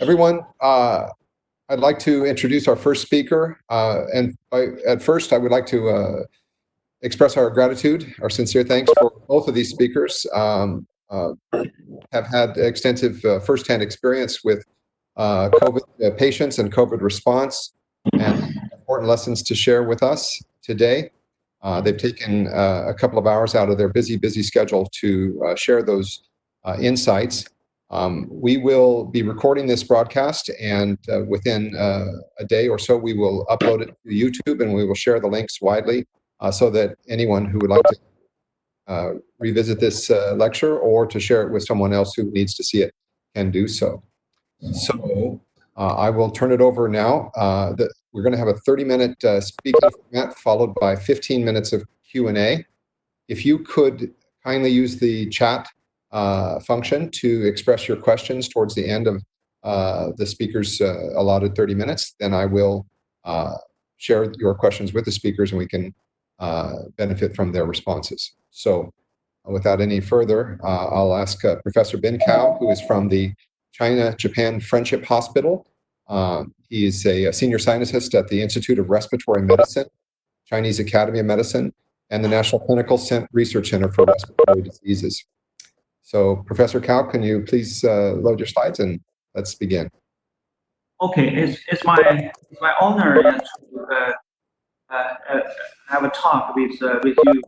Everyone, I'd like to introduce our first speaker. At first, I would like to express our gratitude, our sincere thanks for both of these speakers. Have had extensive firsthand experience with COVID patients and COVID response, and important lessons to share with us today. They've taken a couple of hours out of their busy schedule to share those insights. We will be recording this broadcast, and within a day or so, we will upload it to YouTube, and we will share the links widely so that anyone who would like to revisit this lecture or to share it with someone else who needs to see it can do so. So I will turn it over now. We're going to have a 30-minute speaking format followed by 15 minutes of Q&A. If you could kindly use the chat function to express your questions towards the end of the speaker's allotted 30 minutes, then I will share your questions with the speakers and we can benefit from their responses. So without any further, I'll ask Professor Bin Cao, who is from the China-Japan Friendship Hospital. He is a senior scientist at the Institute of Respiratory Medicine, Chinese Academy of Medicine, and the National Clinical Research Center for Respiratory Diseases. So, Professor Cao, can you please load your slides and let's begin. Okay, it's my honor to have a talk with you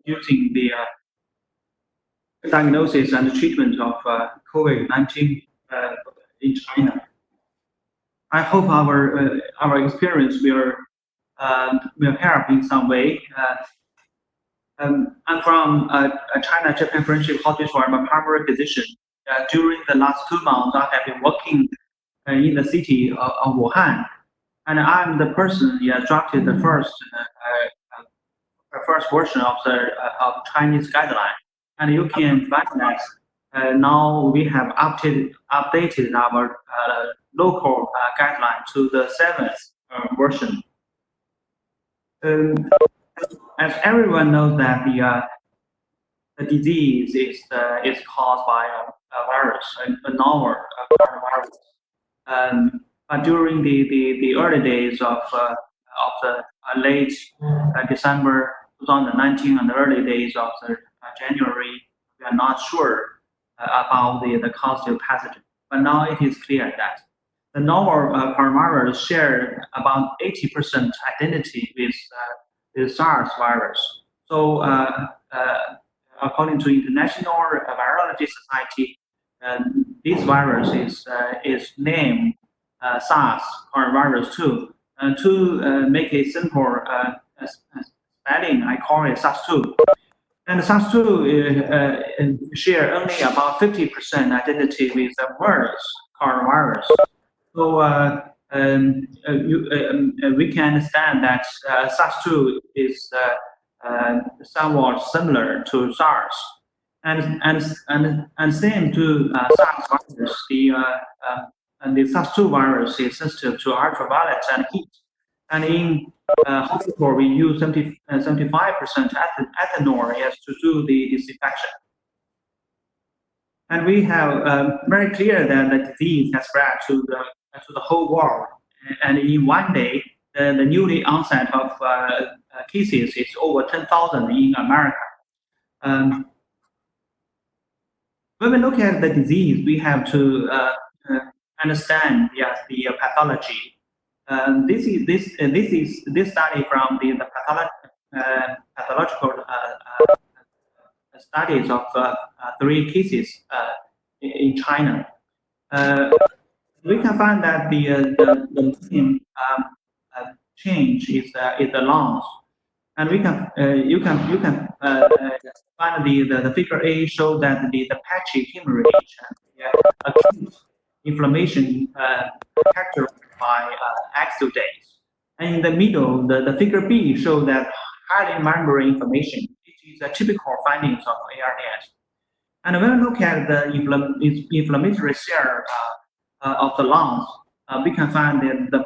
using the diagnosis and treatment of COVID-19 in China. I hope our experience will help in some way. I'm from China-Japan Friendship Hospital. I'm a primary physician. During the last 2 months, I have been working in the city of Wuhan, and I'm the person drafted the first version of the Chinese guideline. And you can find that now we have updated our local guideline to the 7th version. As everyone knows that the disease is caused by a virus, a novel coronavirus. But during the early days of the late December 2019 and the early days of the January, we are not sure about the causative pathogen. But now it is clear that the novel coronavirus share about 80% identity with the SARS virus. So according to International Virology Society, this virus is named SARS coronavirus 2. To make a simple spelling, I call it SARS-2. And SARS-2 share only about 50% identity with the MERS coronavirus. So we can understand that SARS-2 is somewhat similar to SARS, and same to SARS virus. The SARS-2 virus is sensitive to ultraviolet and heat, and in hospital we use 75% ethanol to do the disinfection. And we have very clear that the disease has spread to the whole world. And in one day, the newly onset of cases is over 10,000 in America. When we look at the disease, we have to understand the pathology. This study from the pathological studies of 3 cases in China. We can find that the main change is the lungs, and you can find the figure A show that the patchy hemorrhage and acute inflammation characterized by exudates. And in the middle, the figure B shows that highly membrane inflammation, which is a typical findings of ARDS. And when we look at the inflammatory cell of the lungs, we can find that the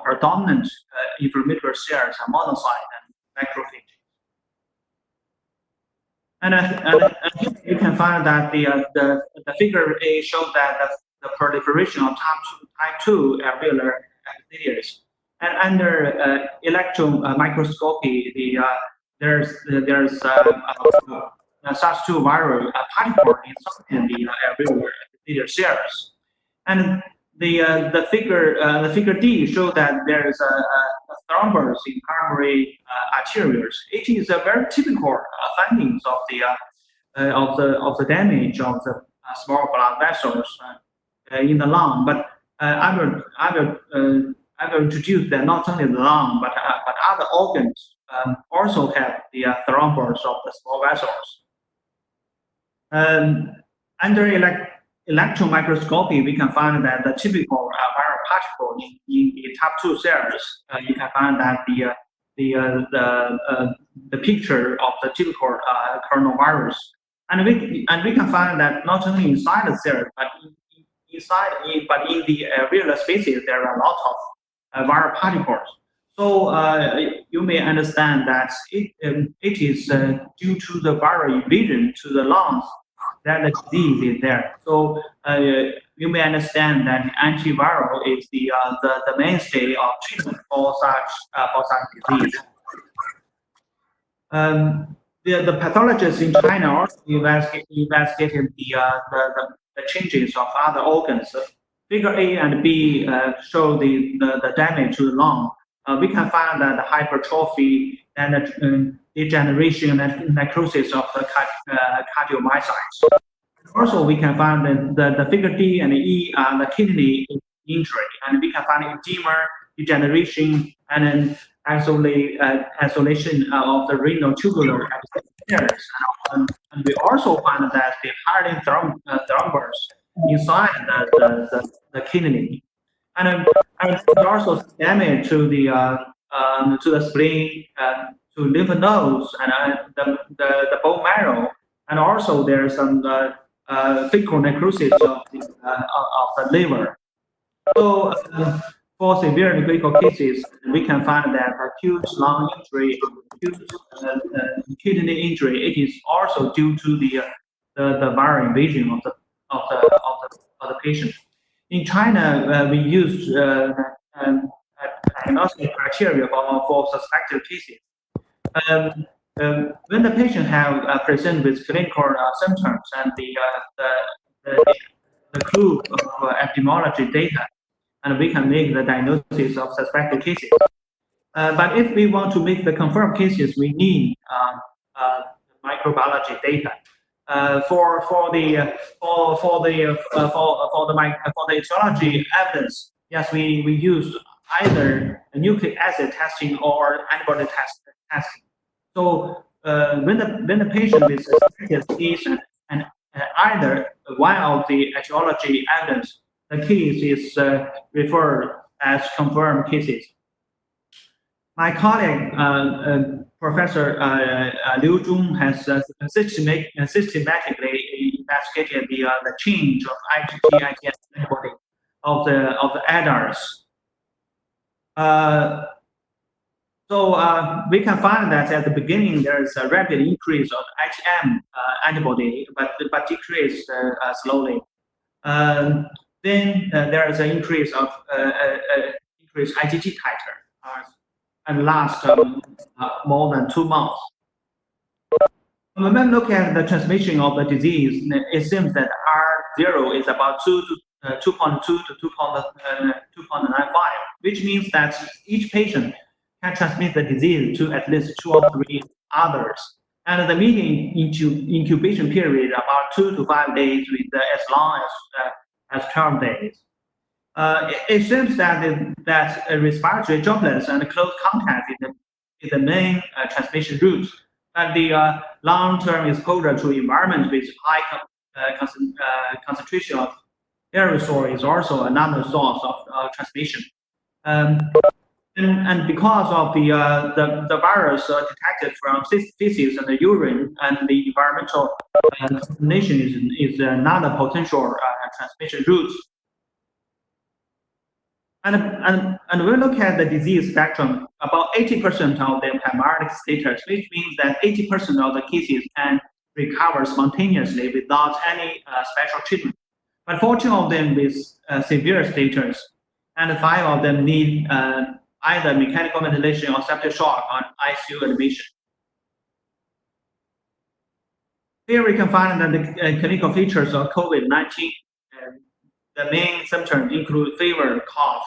predominant inflammatory cells are monocyte and macrophage. And you can find that the figure A shows that the proliferation of type 2 alveolar epithelials. And under electron microscopy, there's SARS-2 viral particle inside the alveolar epithelial cells. And the figure D shows that there is a thrombus in primary arterioles. It is a very typical findings of the damage of the small blood vessels in the lung. But I will introduce that not only the lung but other organs also have the thrombus of the small vessels. Under electron microscopy, we can find that the typical viral particle in the type 2 cells, you can find that the picture of the typical coronavirus, and we can find that not only inside the cell, but in the alveolar spaces there are a lot of viral particles. So you may understand that it is due to the viral invasion to the lungs that the disease is there. So you may understand that antiviral is the mainstay of treatment for such disease. The pathologists in China also investigated the changes of other organs. Figure A and B show the damage to the lung. We can find that the hypertrophy and the degeneration and necrosis of the cardiomyocytes. Also, we can find the figure D and E are the kidney injury, and we can find edema, degeneration, and then isolation of the renal tubular epithelials. And we also find that the hardening thrombus inside the kidney, and there's also damage to the spleen, to lymph nodes, and the bone marrow, and also there's some fecal necrosis of the liver. So for severe and critical cases, we can find that acute lung injury, acute kidney injury, it is also due to the viral invasion of the patient. In China, we use diagnostic criteria for suspected cases. When the patient have present with clinical symptoms and the clue of epidemiology data, and we can make the diagnosis of suspected cases. But if we want to make the confirmed cases, we need microbiology data. For the etiology evidence, yes, we use either nucleic acid testing or antibody testing. So when the patient is suspected case and either one of the etiology evidence, the case is referred as confirmed cases. My colleague, Professor Liu Zheng, has systematically investigated the change of IgG/IgS antibody of the adults. So we can find that at the beginning there is a rapid increase of IgM antibody, but decrease slowly. Then there is an increase of increased IgG titer, and lasts more than 2 months. When we look at the transmission of the disease, it seems that R0 is about 2.2 to 2.95, which means that each patient can transmit the disease to at least 2 or 3 others. And the median incubation period about 2 to 5 days, with as long as 12 days. It seems that respiratory droplets and close contact is the main transmission route, and the long-term exposure to environments with high concentration of aerosol is also another source of transmission. And because of the virus detected from feces and the urine, and the environmental contamination is another potential transmission route. And when we look at the disease spectrum, about 80% of them have mild status, which means that 80% of the cases can recover spontaneously without any special treatment. but 14 of them with severe status, and 5 of them need either mechanical ventilation or septic shock on ICU admission. Here we can find that the clinical features of COVID-19. The main symptoms include fever, cough,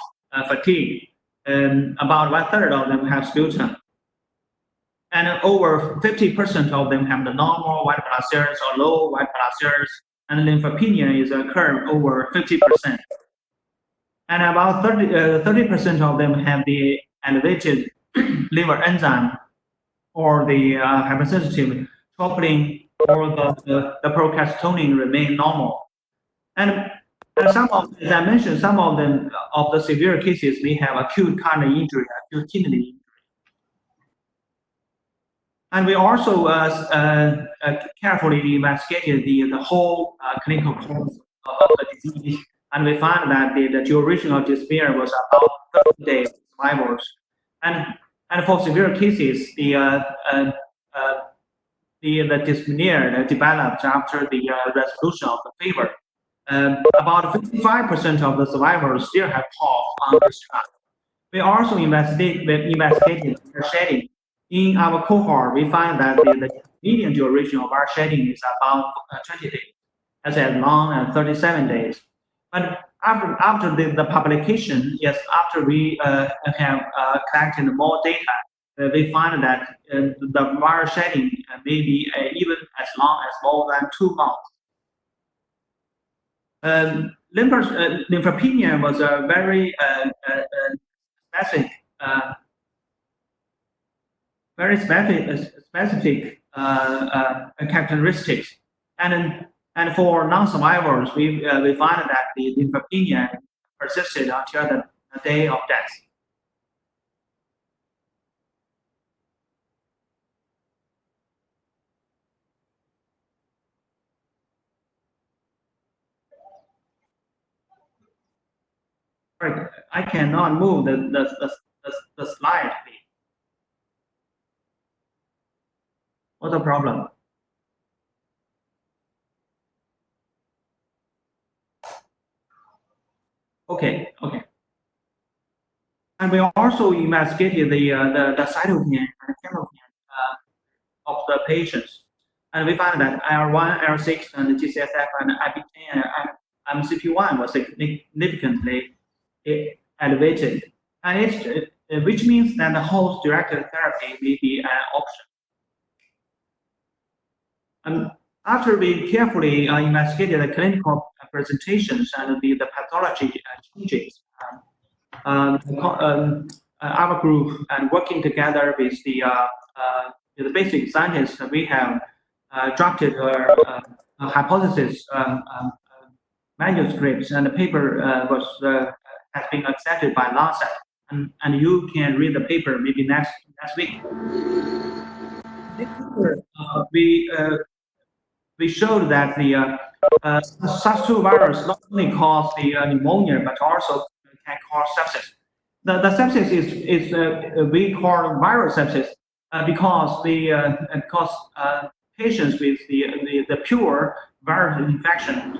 fatigue, and about 1/3 of them have sputum. And over 50% of them have the normal white blood cells or low white blood cells, and lymphopenia is occurring over 50%. And about 30% of them have the elevated liver enzyme or the hypersensitive troponin or the procalcitonin remain normal. And some of, as I mentioned, some of them of the severe cases may have acute coronary injury, acute kidney injury. And we also carefully investigated the whole clinical course of the disease, and we found that the duration of dyspnea was about 30 days survivors. And for severe cases, the dyspnea developed after the resolution of the fever. About 55% of the survivors still have cough on discharge. We also investigated shedding. In our cohort, we find that the median duration of our shedding is about 20 days, as long as 37 days. But after the publication, yes, after we have collected more data, we find that the viral shedding may be even as long as more than 2 months. Lymphopenia was a very specific characteristics, and for non-survivors, we find that the lymphopenia persisted until the day of death. Sorry, I cannot move the slide. What's the problem? Okay. And we also investigated the cytokine and chemokine of the patients, and we found that IL-1, IL-6, and GCSF and IB10 and MCP1 was significantly elevated, and which means that the host-directed therapy may be an option. After we carefully investigated the clinical presentations and the pathology changes, our group and working together with the basic scientists, we have drafted a hypothesis manuscripts, and the paper has been accepted by Lancet, and you can read the paper maybe next week. This paper, we showed that the SARS-2 virus not only cause the pneumonia, but also can cause sepsis. The sepsis is we call viral sepsis because patients with the pure viral infection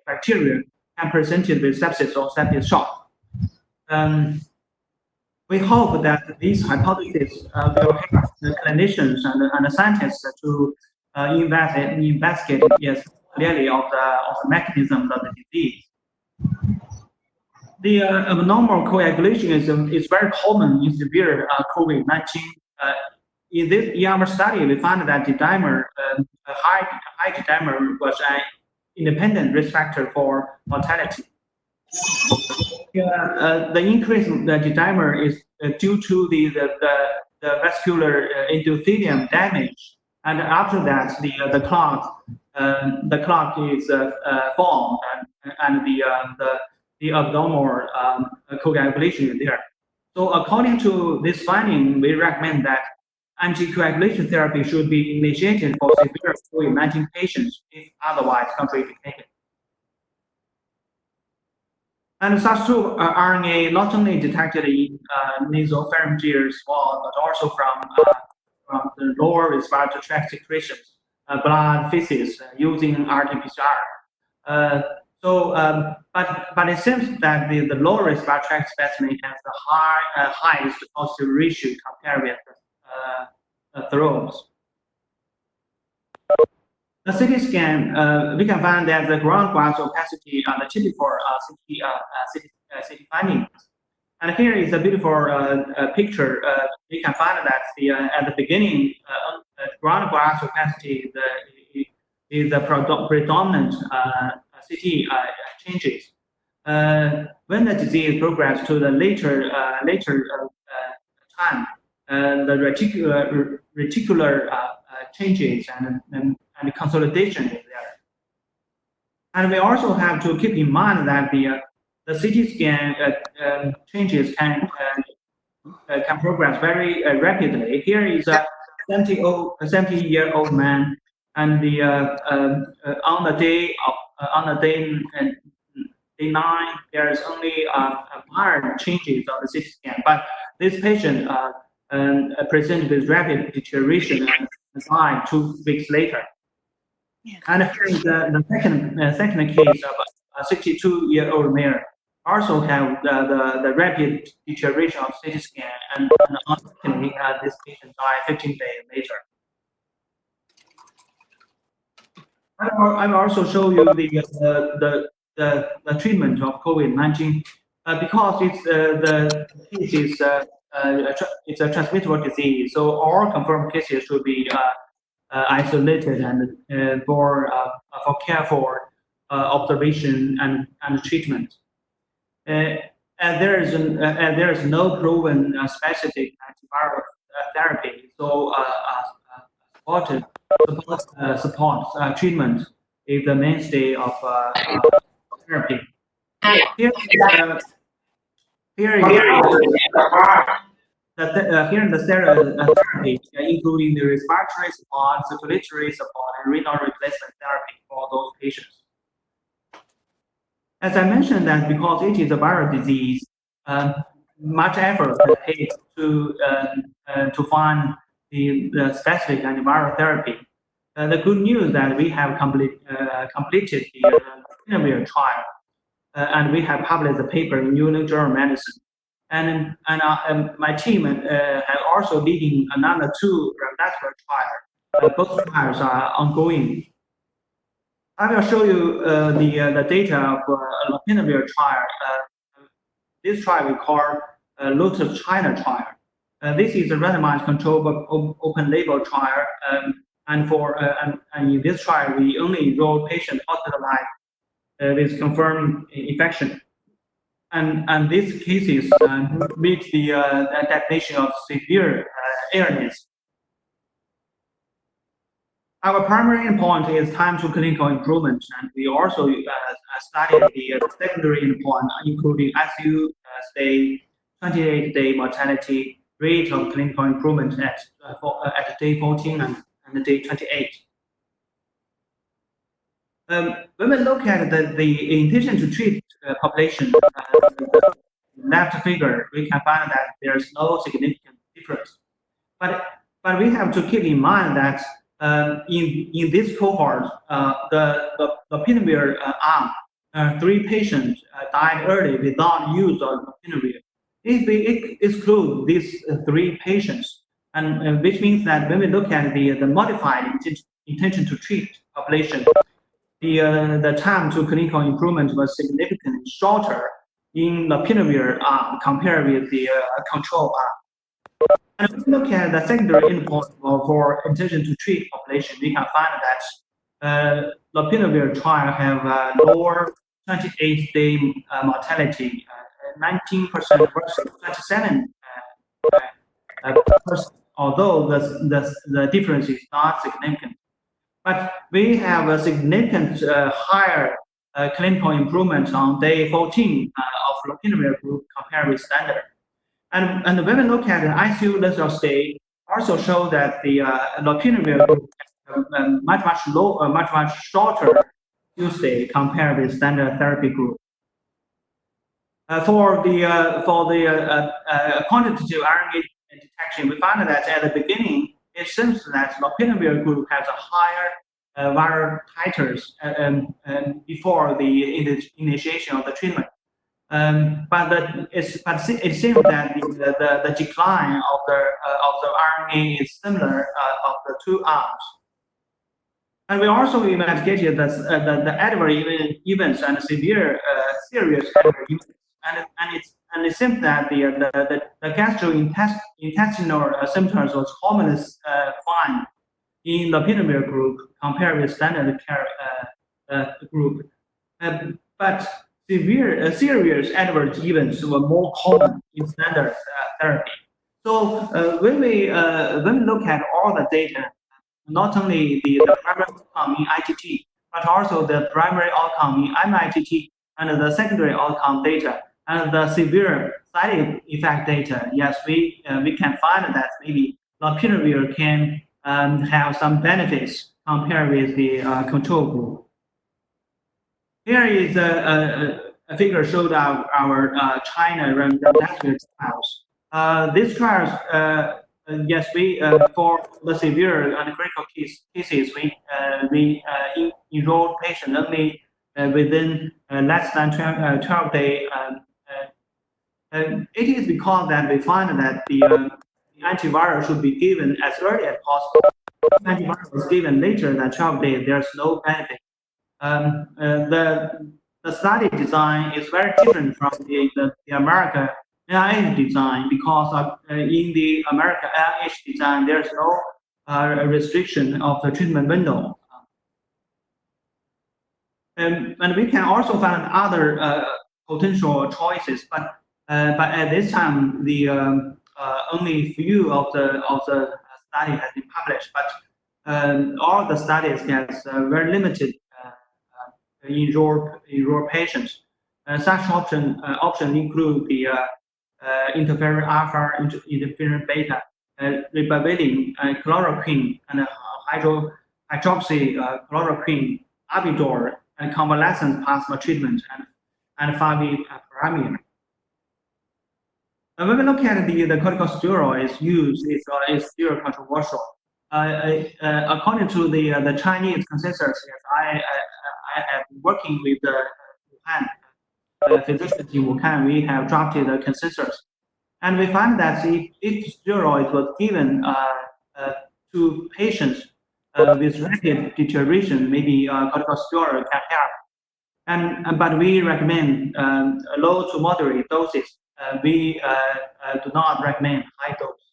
bacteria can present with sepsis or septic shock. We hope that these hypotheses will help the clinicians and the scientists to investigate clearly of the mechanism of the disease. The abnormal coagulation is very common in severe COVID-19. In our study, we found that D-dimer, high D-dimer was an independent risk factor for mortality. The increase in the D-dimer is due to the vascular endothelium damage, and after that, the clot is formed, and the abnormal coagulation is there. So, according to this finding, we recommend that anticoagulation therapy should be initiated for severe COVID-19 patients if otherwise contraindicated. And SARS-2 RNA not only detected in nasopharyngeal swab, but also from the lower respiratory tract secretions, blood, feces, using RT-PCR. But it seems that the lower respiratory tract specimen has the highest positive ratio compared with the throats. The CT scan, we can find that the ground glass opacity are the typical CT findings. And here is a beautiful picture. We can find that at the beginning, ground glass opacity is the predominant CT changes. When the disease progresses to the later time, the reticular changes and consolidation is there. And we also have to keep in mind that the CT scan changes can progress very rapidly. Here is a 70-year-old man, and on the day 9, there is only minor changes on the CT scan. But this patient presented with rapid deterioration and died 2 weeks later. And here is the second case of a 62-year-old male, also have the rapid deterioration of CT scan, and unfortunately, this patient died 15 days later. I will also show you the treatment of COVID-19 because the case is it's a transmittable disease, so all confirmed cases should be isolated and for careful observation and treatment. And there is no proven specific antiviral therapy, so support treatment is the mainstay of therapy. Here in the therapy, including the respiratory support, circulatory support, and renal replacement therapy for those patients. As I mentioned, that because it is a viral disease, much effort is paid to find the specific antiviral therapy. The good news that we have completed the Pulmonary trial, and we have published the paper in New England Journal of Medicine. And my team have also leading another 2 regulatory trials. Both trials are ongoing. I will show you the data of the Pulmonary trial. This trial we call Lotus China trial. This is a randomized controlled open label trial, and in this trial we only enroll patients hospitalized with confirmed infection. And these cases meet the definition of severe illness. Our primary endpoint is time to clinical improvement, and we also studied the secondary endpoint, including ICU stay, 28-day mortality, rate of clinical improvement at day 14 and day 28. When we look at the intention to treat population, left figure, we can find that there is no significant difference. But we have to keep in mind that in this cohort, the Pulmonary arm, 3 patients died early without use of Pulmonary. If we exclude these 3 patients, and which means that when we look at the modified intention to treat population, the time to clinical improvement was significantly shorter in the Pulmonary arm compared with the control arm. And if we look at the secondary endpoint for intention to treat population, we can find that the Pulmonary trial have lower 28-day mortality, 19% versus 27%, although the difference is not significant. But we have a significant higher clinical improvement on day 14 of the Pulmonary group compared with standard. And when we look at the ICU length of stay, also show that the Pulmonary group has much shorter ICU stay compared with standard therapy group. For the quantitative RNA detection, we found that at the beginning, it seems that the Pulmonary group has a higher viral titers before the initiation of the treatment. But it seems that the decline of the RNA is similar of the two arms. And we also investigated the adverse events and severe serious adverse events. And it seems that the gastrointestinal symptoms was commonly found in the Pulmonary group compared with standard care group. But serious adverse events were more common in standard therapy. So when we look at all the data, not only the primary outcome in ITT, but also the primary outcome in MITT and the secondary outcome data and the severe side effect data, yes, we can find that maybe lopinavir can have some benefits compared with the control group. Here is a figure showed our China remdesivir trials. These trials, yes, we for the severe and critical cases, we enrolled patients only within less than 12 days. It is because that we find that the antiviral should be given as early as possible. If antiviral is given later than 12 days, there's no benefit. The study design is very different from the American NIH design because in the American NIH design, there's no restriction of the treatment window. And we can also find other potential choices, but at this time, the only few of the study has been published, but all the studies has very limited enroll patients. Such options include the interferon alpha, interferon beta, ribavirin, chloroquine, and hydroxychloroquine, Abidor, and convalescent plasma treatment, and favipiravir. When we look at the corticosteroids used, is still controversial. According to the Chinese consensus, I have been working with the Wuhan physicians in Wuhan. We have drafted a consensus, and we find that if steroids was given to patients with rapid deterioration, maybe corticosteroid can help. But we recommend low to moderate doses. We do not recommend high dose,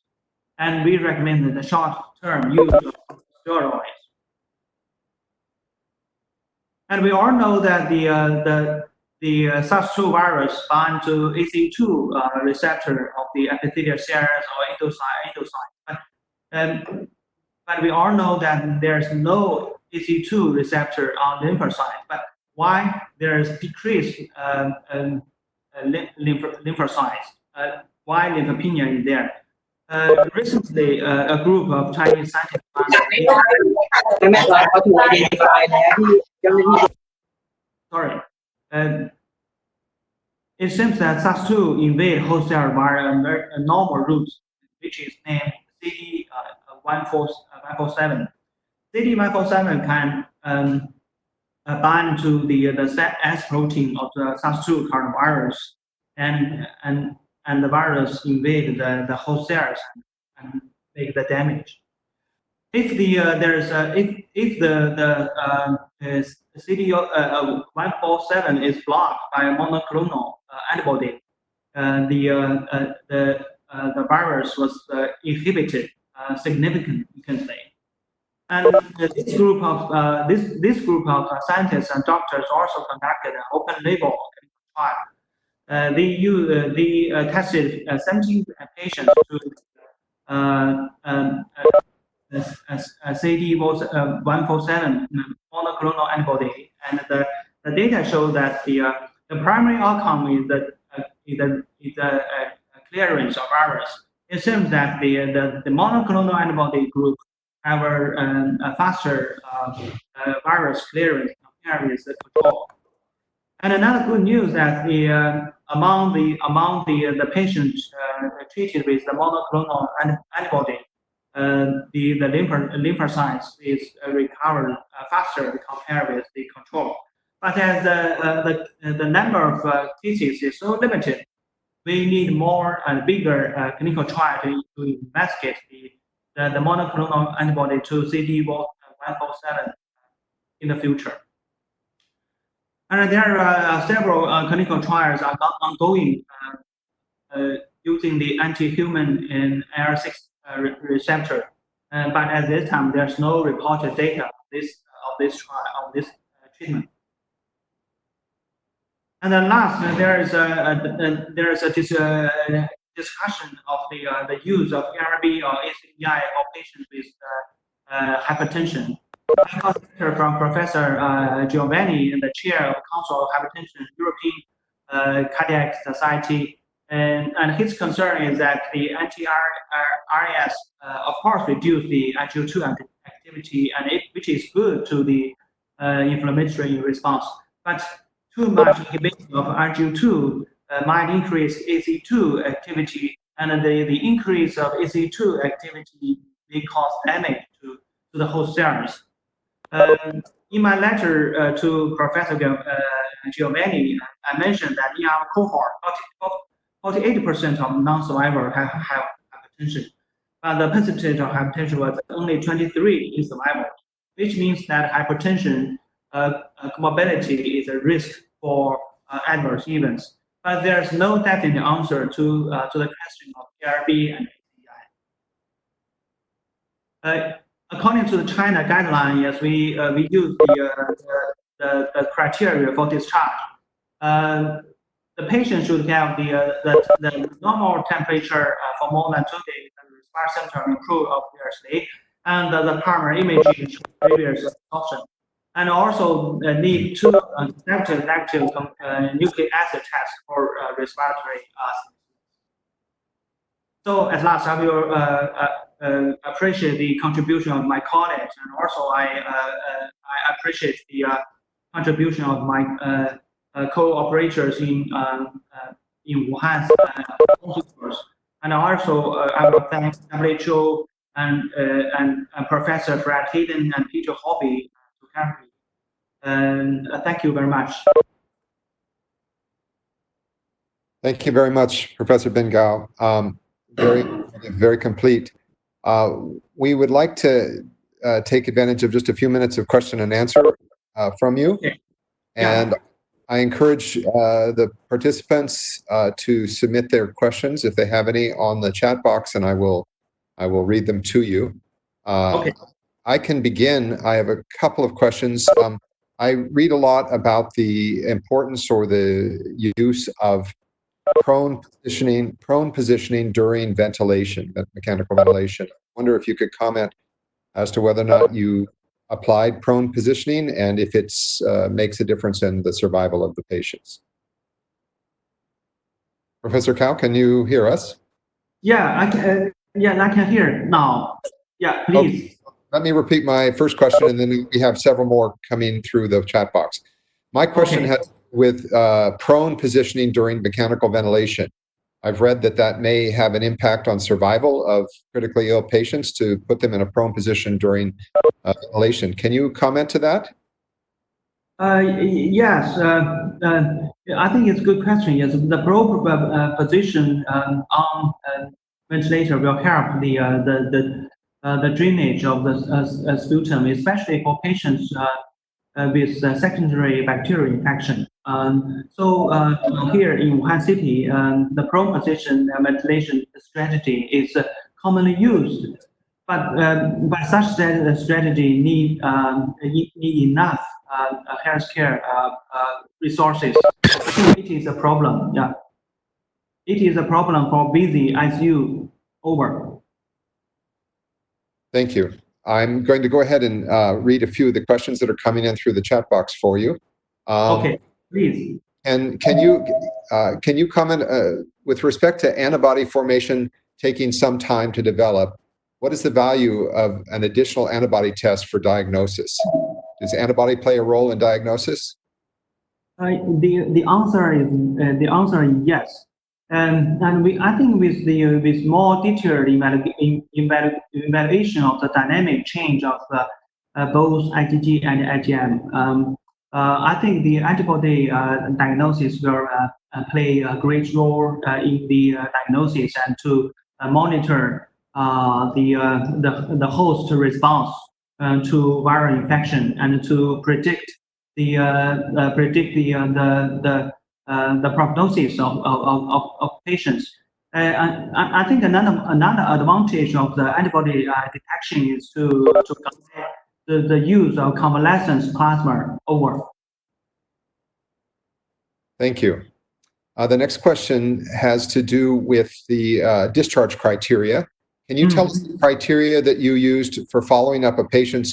and we recommend the short-term use of steroids. And we all know that the SARS-2 virus bind to ACE2 receptor of the epithelial cells or endocyte. But we all know that there's no ACE2 receptor on lymphocyte. But why there's decreased lymphocytes? Why lymphopenia is there? Recently, a group of Chinese scientists it seems that SARS-2 invade host cell via a normal route, which is named CD147. CD147 can bind to the S protein of the SARS-2 coronavirus, and the virus invade the host cells and make the damage. If the CD147 is blocked by a monoclonal antibody, the virus was inhibited significantly. And this group of scientists and doctors also conducted an open-label trial. They tested 17 patients to CD147 monoclonal antibody, and the data show that the primary outcome is the clearance of virus. It seems that the monoclonal antibody group have a faster virus clearance compared with the control. And another good news that among the patients treated with the monoclonal antibody, the lymphocytes is recovered faster compared with the control. But as the number of cases is so limited, we need more and bigger clinical trial to investigate the monoclonal antibody to CD147 in the future. And there are several clinical trials are ongoing using the anti-human and IL-6 receptor. But at this time, there's no reported data of this trial, of this treatment. And then last, there is a discussion of the use of ARB or ACI for patients with hypertension. I got a letter from Professor Giovanni, the chair of the Council of Hypertension, European Cardiac Society, and his concern is that the anti-RAS, of course, reduce the IGO2 activity, which is good to the inflammatory response. But too much inhibition of IGO2 might increase AC2 activity, and the increase of AC2 activity may cause damage to the host cells. In my letter to Professor Giovanni, I mentioned that in our cohort, 48% of non-survivors have hypertension, but the percentage of hypertension was only 23 in survival, which means that hypertension comorbidity is a risk for adverse events. But there's no definite answer to the question of ARB and ACI. According to the China guideline, yes, we use the criteria for discharge. The patient should have the normal temperature for more than 2 days, and the respiratory symptom improve obviously, and the primary imaging shows previous absorption. And also need 2 negative nucleic acid tests for respiratory symptoms. So at last, I will appreciate the contribution of my colleagues, and also I appreciate the contribution of my co-operators in Wuhan, and also I will thank WHO and Professor Fred Hayden and Peter Hobby to help me. And thank you very much. Thank you very much, Professor Ben Gao. Very complete. We would like to take advantage of just a few minutes of question and answer from you. Okay. And I encourage the participants to submit their questions if they have any on the chat box, and I will read them to you. Okay. I can begin. I have a couple of questions. I read a lot about the importance or the use of prone positioning during ventilation, mechanical ventilation. I wonder if you could comment as to whether or not you applied prone positioning and if it makes a difference in the survival of the patients. Professor Cao, can you hear us? Yeah, I can. Yeah, I can hear now. Yeah, please. Okay. Let me repeat my first question, and then we have several more coming through the chat box. My question has with prone positioning during mechanical ventilation. I've read that may have an impact on survival of critically ill patients to put them in a prone position during ventilation. Can you comment to that? Yes, I think it's a good question. Yes, the prone position on ventilator will help the drainage of the sputum, especially for patients with secondary bacterial infection. So here in Wuhan City, the prone position ventilation strategy is commonly used, but such strategy need enough healthcare resources. It is a problem. Yeah, it is a problem for busy ICU. Over. Thank you. I'm going to go ahead and read a few of the questions that are coming in through the chat box for you. Okay, please. And can you comment with respect to antibody formation taking some time to develop? What is the value of an additional antibody test for diagnosis? Does antibody play a role in diagnosis? The answer is yes. I think with more detailed evaluation of the dynamic change of both IgG and IgM, I think the antibody diagnosis will play a great role in the diagnosis and to monitor the host response to viral infection and to predict the prognosis of patients. I think another advantage of the antibody detection is to guide the use of convalescent plasma over. Thank you. The next question has to do with the discharge criteria. Can you tell us the criteria that you used for following up a patient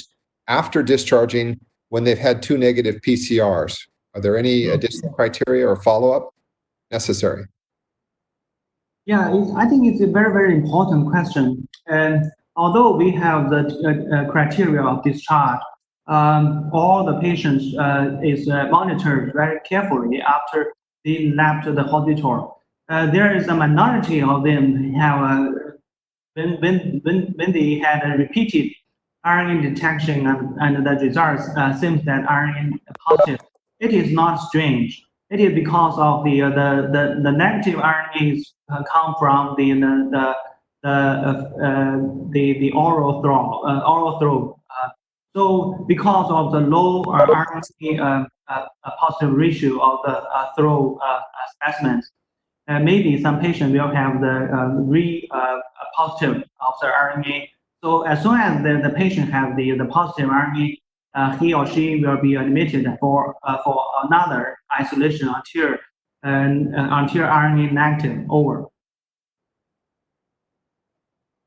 after discharging when they've had 2 negative PCRs? Are there any additional criteria or follow-up necessary? Yeah, I think it's a very, very important question. And although we have the criteria of discharge, all the patients is monitored very carefully after they left the hospital. There is a minority of them have when they had a repeated RNA detection and the results seems that RNA positive. It is not strange. It is because of the negative RNAs come from the oral throat. So because of the low RNA positive ratio of the throat specimens, maybe some patients will have the positive of the RNA. So as soon as the patient have the positive RNA, he or she will be admitted for another isolation until RNA negative over.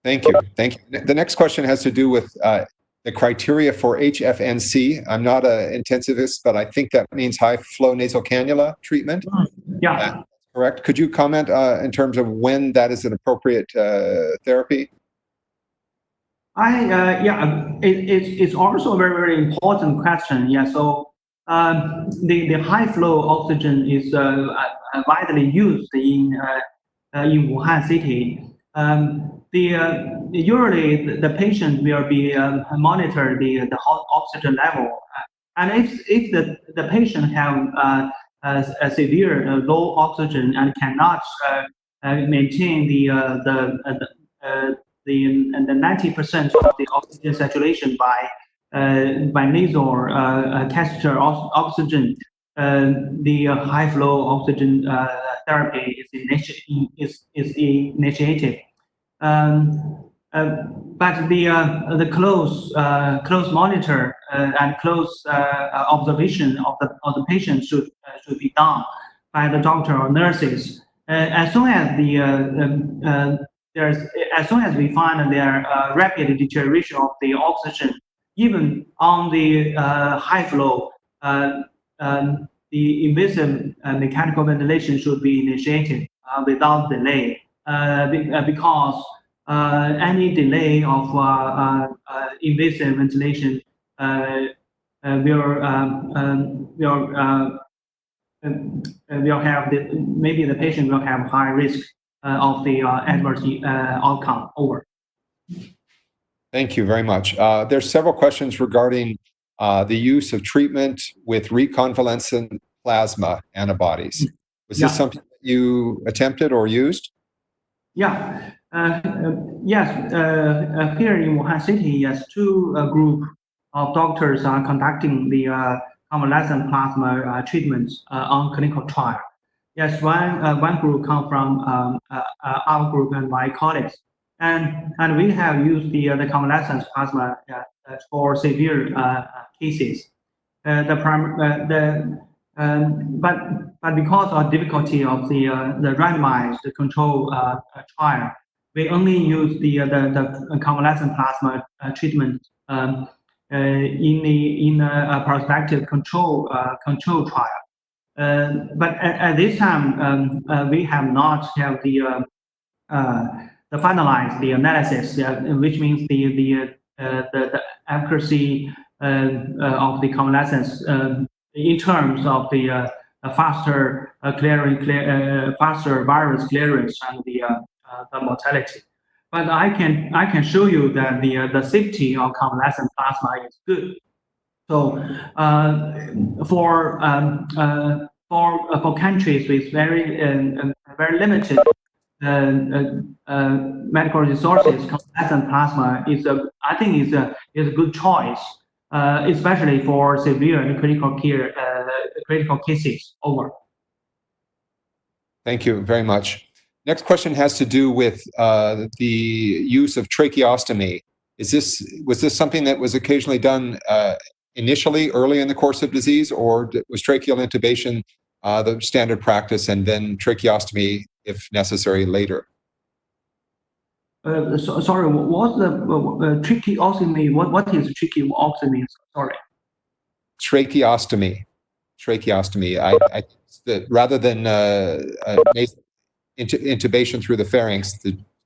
Thank you. Thank you. The next question has to do with the criteria for HFNC. I'm not an intensivist, but I think that means high flow nasal cannula treatment. Yeah. Correct. Could you comment in terms of when that is an appropriate therapy? It's also a very, very important question. Yeah, so the high flow oxygen is widely used in Wuhan city. Usually the patient will be monitor the oxygen level, and if the patient have a severe low oxygen and cannot maintain the 90% of the oxygen saturation by nasal catheter oxygen, the high flow oxygen therapy is initiated. But the close monitor and close observation of the patient should be done by the doctor or nurses. As soon as we find their rapid deterioration of the oxygen, even on the high flow, the invasive mechanical ventilation should be initiated without delay, because any delay of invasive ventilation will have maybe the patient will have high risk of the adverse outcome. Over. Thank you very much. There's several questions regarding the use of treatment with reconvalescent plasma antibodies. Was this something that you attempted or used? Yeah. Yes. Here in Wuhan city, yes, 2 groups of doctors are conducting the convalescent plasma treatments on clinical trial. Yes, one group come from our group and my colleagues, and we have used the convalescent plasma for severe cases. But because of difficulty of the randomized control trial, we only use the convalescent plasma treatment in a prospective control trial. But at this time, we have not have the finalized the analysis, which means the accuracy of the convalescence in terms of the faster faster virus clearance and the mortality. But I can show you that the safety of convalescent plasma is good. So for countries with very limited medical resources, convalescent plasma I think is a good choice, especially for severe and critical cases. Over. Thank you very much. Next question has to do with the use of tracheostomy. Was this something that was occasionally done initially, early in the course of disease, or was tracheal intubation the standard practice and then tracheostomy, if necessary, later? Sorry, what's the tracheostomy? What is tracheostomy? Sorry. Tracheostomy. I that rather than intubation through the pharynx,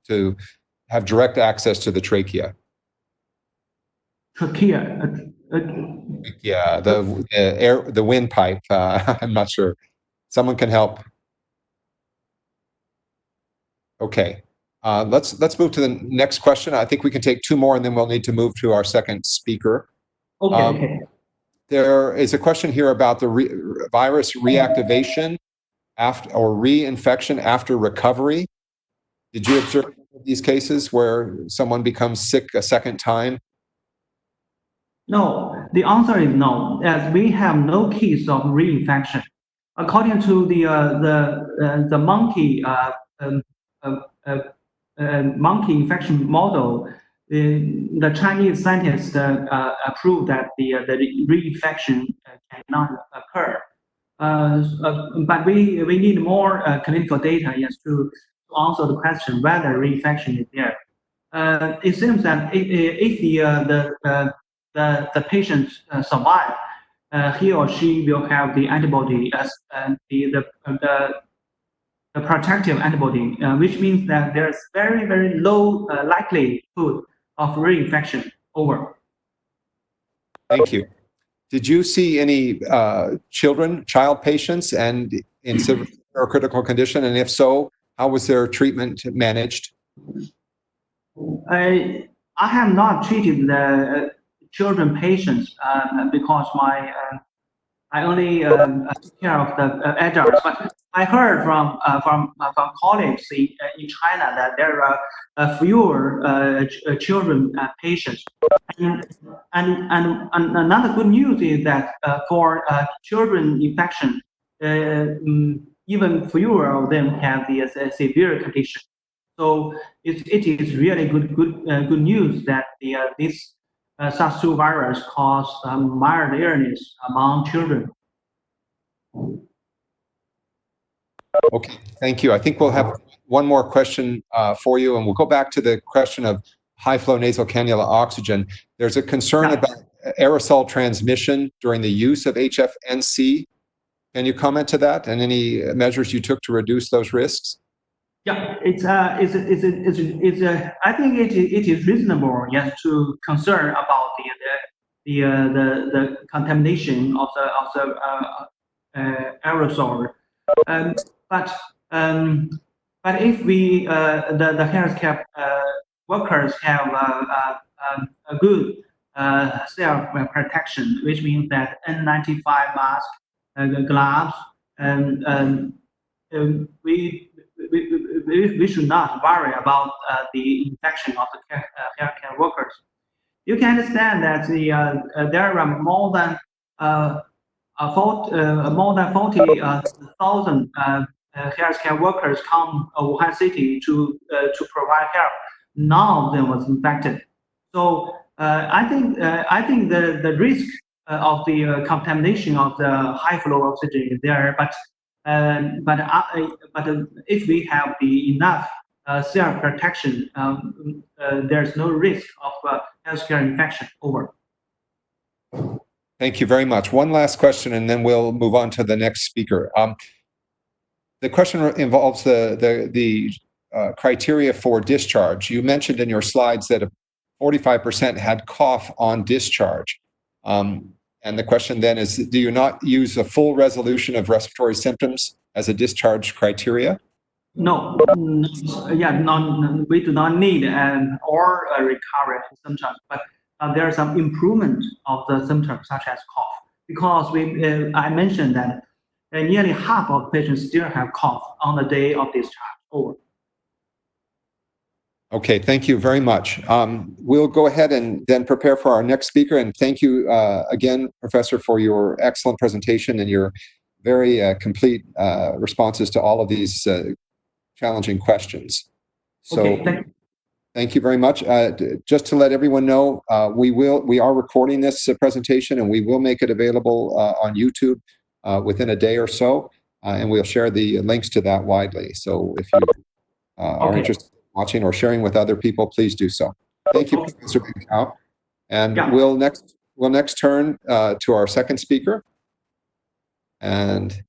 to have direct access to the trachea. Trachea. Yeah, the windpipe. I'm not sure. Someone can help. Okay, let's move to the next question. I think we can take two more, and then we'll need to move to our second speaker. Okay. There is a question here about the virus reactivation after or reinfection after recovery. Did you observe these cases where someone becomes sick a second time? No, the answer is no, as we have no case of reinfection. According to the monkey monkey infection model, the Chinese scientists proved that the reinfection cannot occur. But we need more clinical data, yes, to answer the question whether reinfection is there. It seems that if the patient survive, he or she will have the antibody as the protective antibody, which means that there's very, very low likelihood of reinfection. Over. Thank you. Did you see any child patients and in severe or critical condition? And if so, how was their treatment managed? I have not treated the children patients because I only take care of the adults. But I heard from colleagues in China that there are fewer children patients. And another good news is that for children infection, even fewer of them have the severe condition. So it is really good news that this SARS-2 virus caused mild illness among children. Okay, thank you. I think we'll have one more question for you, and we'll go back to the question of high-flow nasal cannula oxygen. There's a concern about aerosol transmission during the use of HFNC. Can you comment to that and any measures you took to reduce those risks? Yeah, I think it is reasonable, yes, to concern about the contamination of the aerosol. But if we the healthcare workers have a good self protection, which means that N95 mask, gloves, and we should not worry about the infection of the healthcare workers. You can understand that there are more than 40,000 healthcare workers come to Wuhan city to provide help. None of them was infected. So I think the risk of the contamination of the high flow oxygen is there, but if we have the enough self protection, there's no risk of healthcare infection. Over. Thank you very much. One last question, and then we'll move on to the next speaker. The question involves the criteria for discharge. You mentioned in your slides that 45% had cough on discharge. And the question then is, do you not use a full resolution of respiratory symptoms as a discharge criteria? No, we do not need or a recurrent symptom, but there are some improvement of the symptoms such as cough. Because I mentioned that nearly half of patients still have cough on the day of discharge. Over. Okay, thank you very much. We'll go ahead and then prepare for our next speaker. And thank you again, Professor, for your excellent presentation and your very complete responses to all of these challenging questions. So Okay, thank you very much. Just to let everyone know, we are recording this presentation and we will make it available on YouTube within a day or so, and we'll share the links to that widely. So if you are interested in watching or sharing with other people, please do so. Thank you, Professor Bingkao. And we'll next turn to our second speaker. And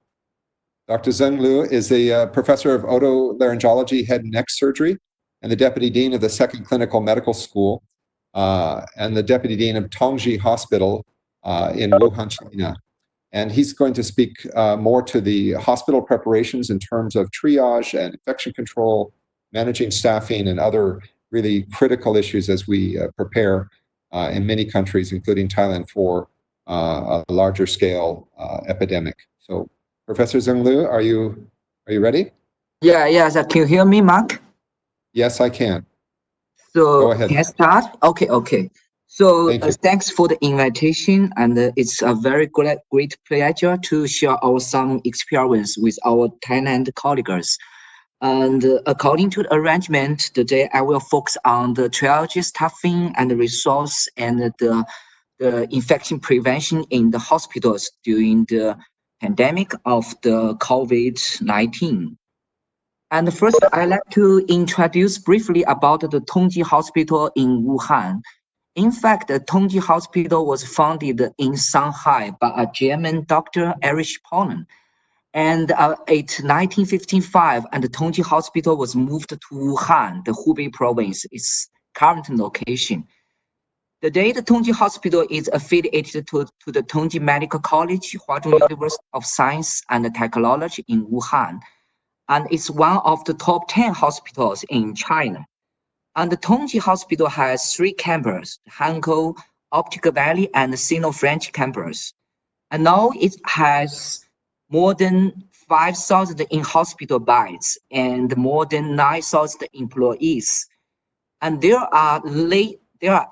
Dr. Zheng Liu is a professor of otolaryngology, head and neck surgery, and the deputy dean of the Second Clinical Medical School, and the deputy dean of Tongji Hospital in Wuhan, China. And he's going to speak more to the hospital preparations in terms of triage and infection control, managing staffing, and other really critical issues as we prepare in many countries, including Thailand, for a larger scale epidemic. So, Professor Zheng Liu, are you ready? Yes. Can you hear me, Mark? Yes, I can. So go ahead. Can I start? Okay. So thanks for the invitation, and it's a very great pleasure to share some experience with our Thailand colleagues. And according to the arrangement, today I will focus on the triage staffing and the resource and the infection prevention in the hospitals during the pandemic of the COVID-19. And first, I'd like to introduce briefly about the Tongji Hospital in Wuhan. In fact, the Tongji Hospital was founded in Shanghai by a German doctor, Erich Pollen. And in 1955, and the Tongji Hospital was moved to Wuhan, the Hubei province, its current location. Today, the Tongji Hospital is affiliated to the Tongji Medical College, Huazhong University of Science and Technology in Wuhan, and it's one of the top 10 hospitals in China. And the Tongji Hospital has 3 campuses, Hankou, Optical Valley, and the Sino-French campus. And now it has more than 5,000 in-hospital beds and more than 9,000 employees. And there are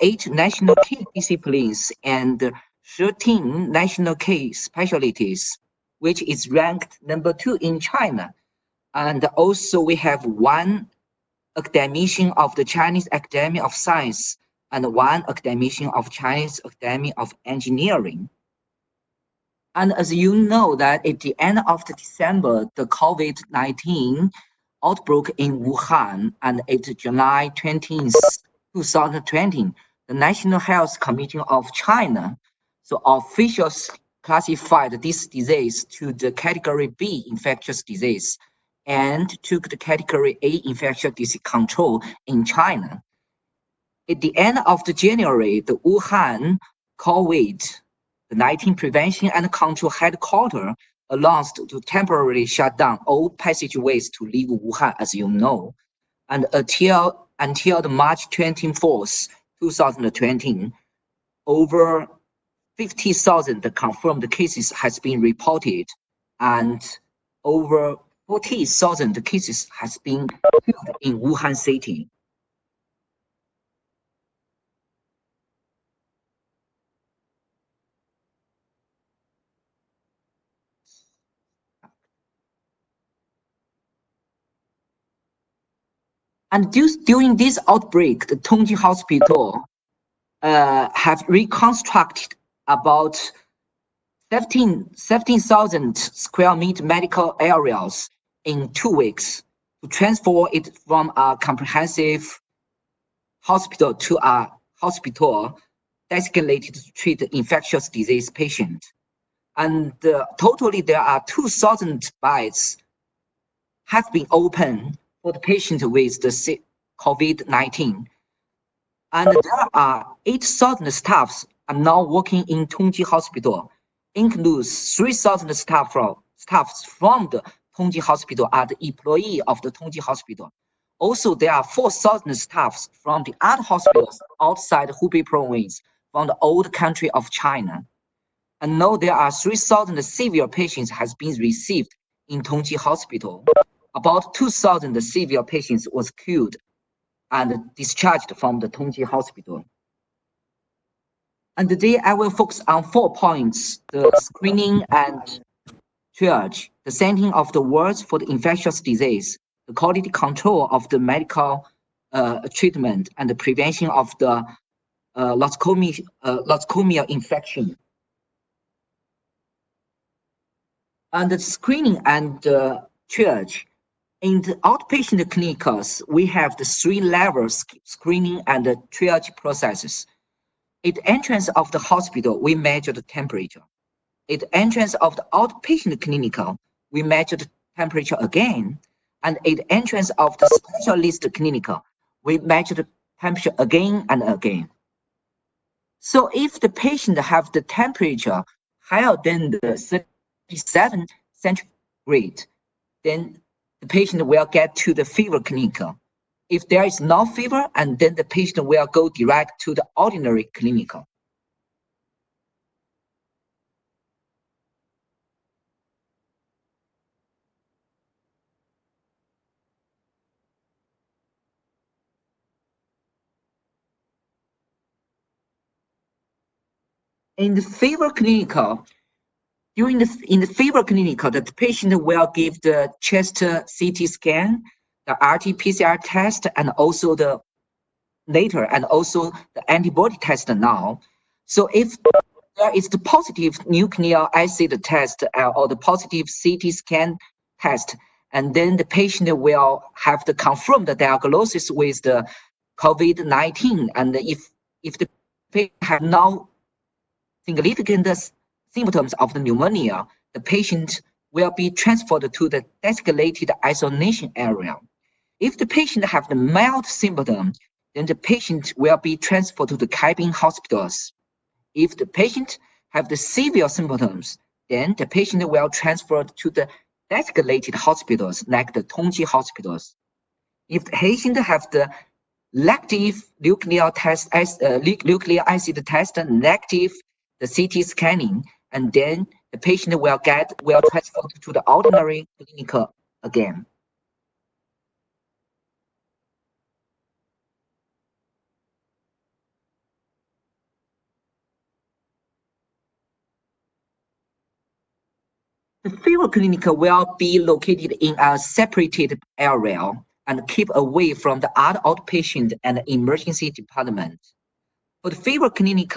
8 national key disciplines and 13 national key specialties, which is ranked number 2 in China. And also we have 1 academician of the Chinese Academy of Science and 1 academician of Chinese Academy of Engineering. And as you know that at the end of December, the COVID-19 outbreak in Wuhan, and at July 20th, 2020, the National Health Committee of China officially classified this disease to the category B infectious disease and took the category A infectious disease control in China. At the end of January, the Wuhan COVID-19 Prevention and Control Headquarters announced to temporarily shut down all passageways to leave Wuhan, as you know. And until the March 24th, 2020, over 50,000 confirmed cases has been reported, and over 40,000 cases has been killed in Wuhan city. And during this outbreak, the Tongji Hospital have reconstructed about 17,000 square meter medical areas in 2 weeks to transform it from a comprehensive hospital to a hospital designated to treat infectious disease patients. And totally there are 2,000 beds have been opened for the patient with the COVID-19. And there are 8,000 staffs I'm now working in Tongji Hospital, includes 3,000 staffs from the Tongji Hospital are the employee of the Tongji Hospital. Also, there are 4,000 staffs from the other hospitals outside Hubei province from the old country of China. And now there are 3,000 severe patients has been received in Tongji Hospital. About 2,000 severe patients was cured and discharged from the Tongji Hospital. And today I will focus on 4 points: the screening and triage, the setting of the wards for the infectious disease, the quality control of the medical treatment, and the prevention of the nosocomial infection. And the screening and triage. In the outpatient clinics, we have the 3 levels screening and the triage processes. At the entrance of the hospital, we measure the temperature. At the entrance of the outpatient clinic, we measure the temperature again. And at the entrance of the specialist clinic, we measure the temperature again and again. So if the patient have the temperature higher than the 37 centigrade, then the patient will get to the fever clinic. If there is no fever, and then the patient will go direct to the ordinary clinic. In the fever clinic, in the fever clinic, the patient will give the chest CT scan, the RT-PCR test, and also the later, and also the antibody test now. So if there is the positive nucleic acid test or the positive CT scan test, and then the patient will have the confirmed diagnosis with the COVID-19. And if the patient have no significant symptoms of the pneumonia, the patient will be transferred to the designated isolation area. If the patient have the mild symptom, then the patient will be transferred to the cabin hospitals. If the patient have the severe symptoms, then the patient will transfer to the designated hospitals like the Tongji hospitals. If the patient have the negative nucleic acid test, negative the CT scanning, and then the patient will transfer to the ordinary clinic again. The fever clinic will be located in a separated area and keep away from the other outpatient and emergency department. For the fever clinic,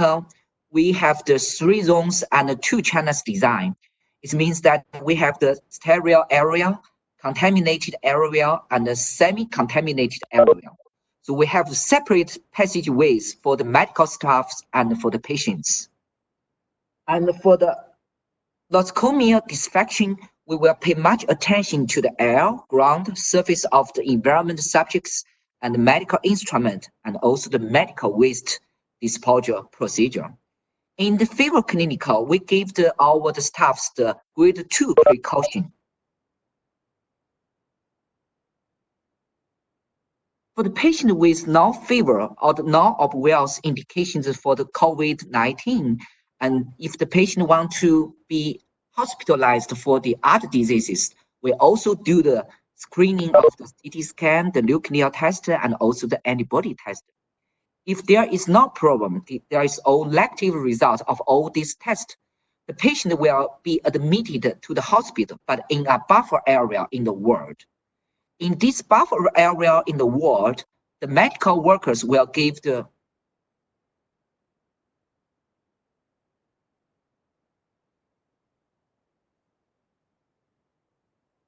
we have the 3 zones and 2 channels design. It means that we have the sterile area, contaminated area, and the semi-contaminated area. So we have separate passageways for the medical staffs and for the patients. And for the nosocomial disinfection, we will pay much attention to the air, ground, surface of the environment subjects, and the medical instrument, and also the medical waste disposal procedure. In the fever clinic, we give our staffs the grade 2 precaution. For the patient with no fever or no obvious indications for the COVID-19, and if the patient wants to be hospitalized for the other diseases, we also do the screening of the CT scan, the nucleic test, and also the antibody test. If there is no problem, there is all negative result of all these tests, the patient will be admitted to the hospital, but in a buffer area in the ward. In this buffer area in the ward, the medical workers will give the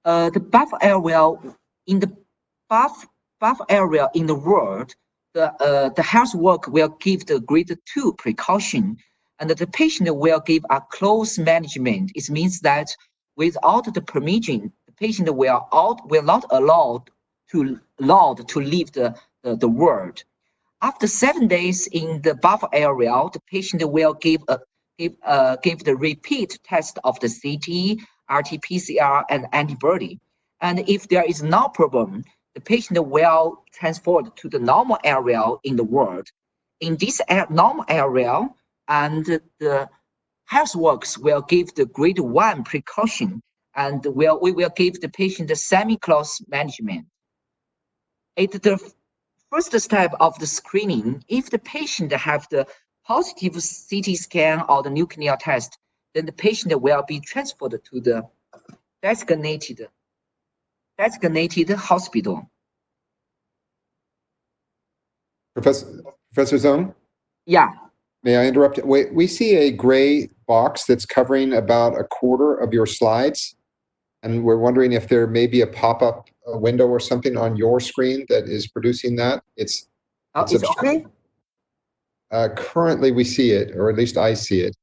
buffer area in the buffer area in the ward. The health worker will give the grade 2 precaution, and the patient will give a close management. It means that without the permission, the patient will not allowed to leave the ward. After 7 days in the buffer area, the patient will give the repeat test of the CT, RT-PCR, and antibody. And if there is no problem, the patient will transferred to the normal area in the ward. In this normal area, and the health workers will give the grade 1 precaution, and we will give the patient the semi-close management. At the first step of the screening, if the patient have the positive CT scan or the nuclear test, then the patient will be transferred to the designated hospital. Professor Zheng? Yeah. May I interrupt? We see a gray box that's covering about a quarter of your slides, and we're wondering if there may be a pop-up window or something on your screen that is producing that. It's okay? Currently, we see it, or at least I see it.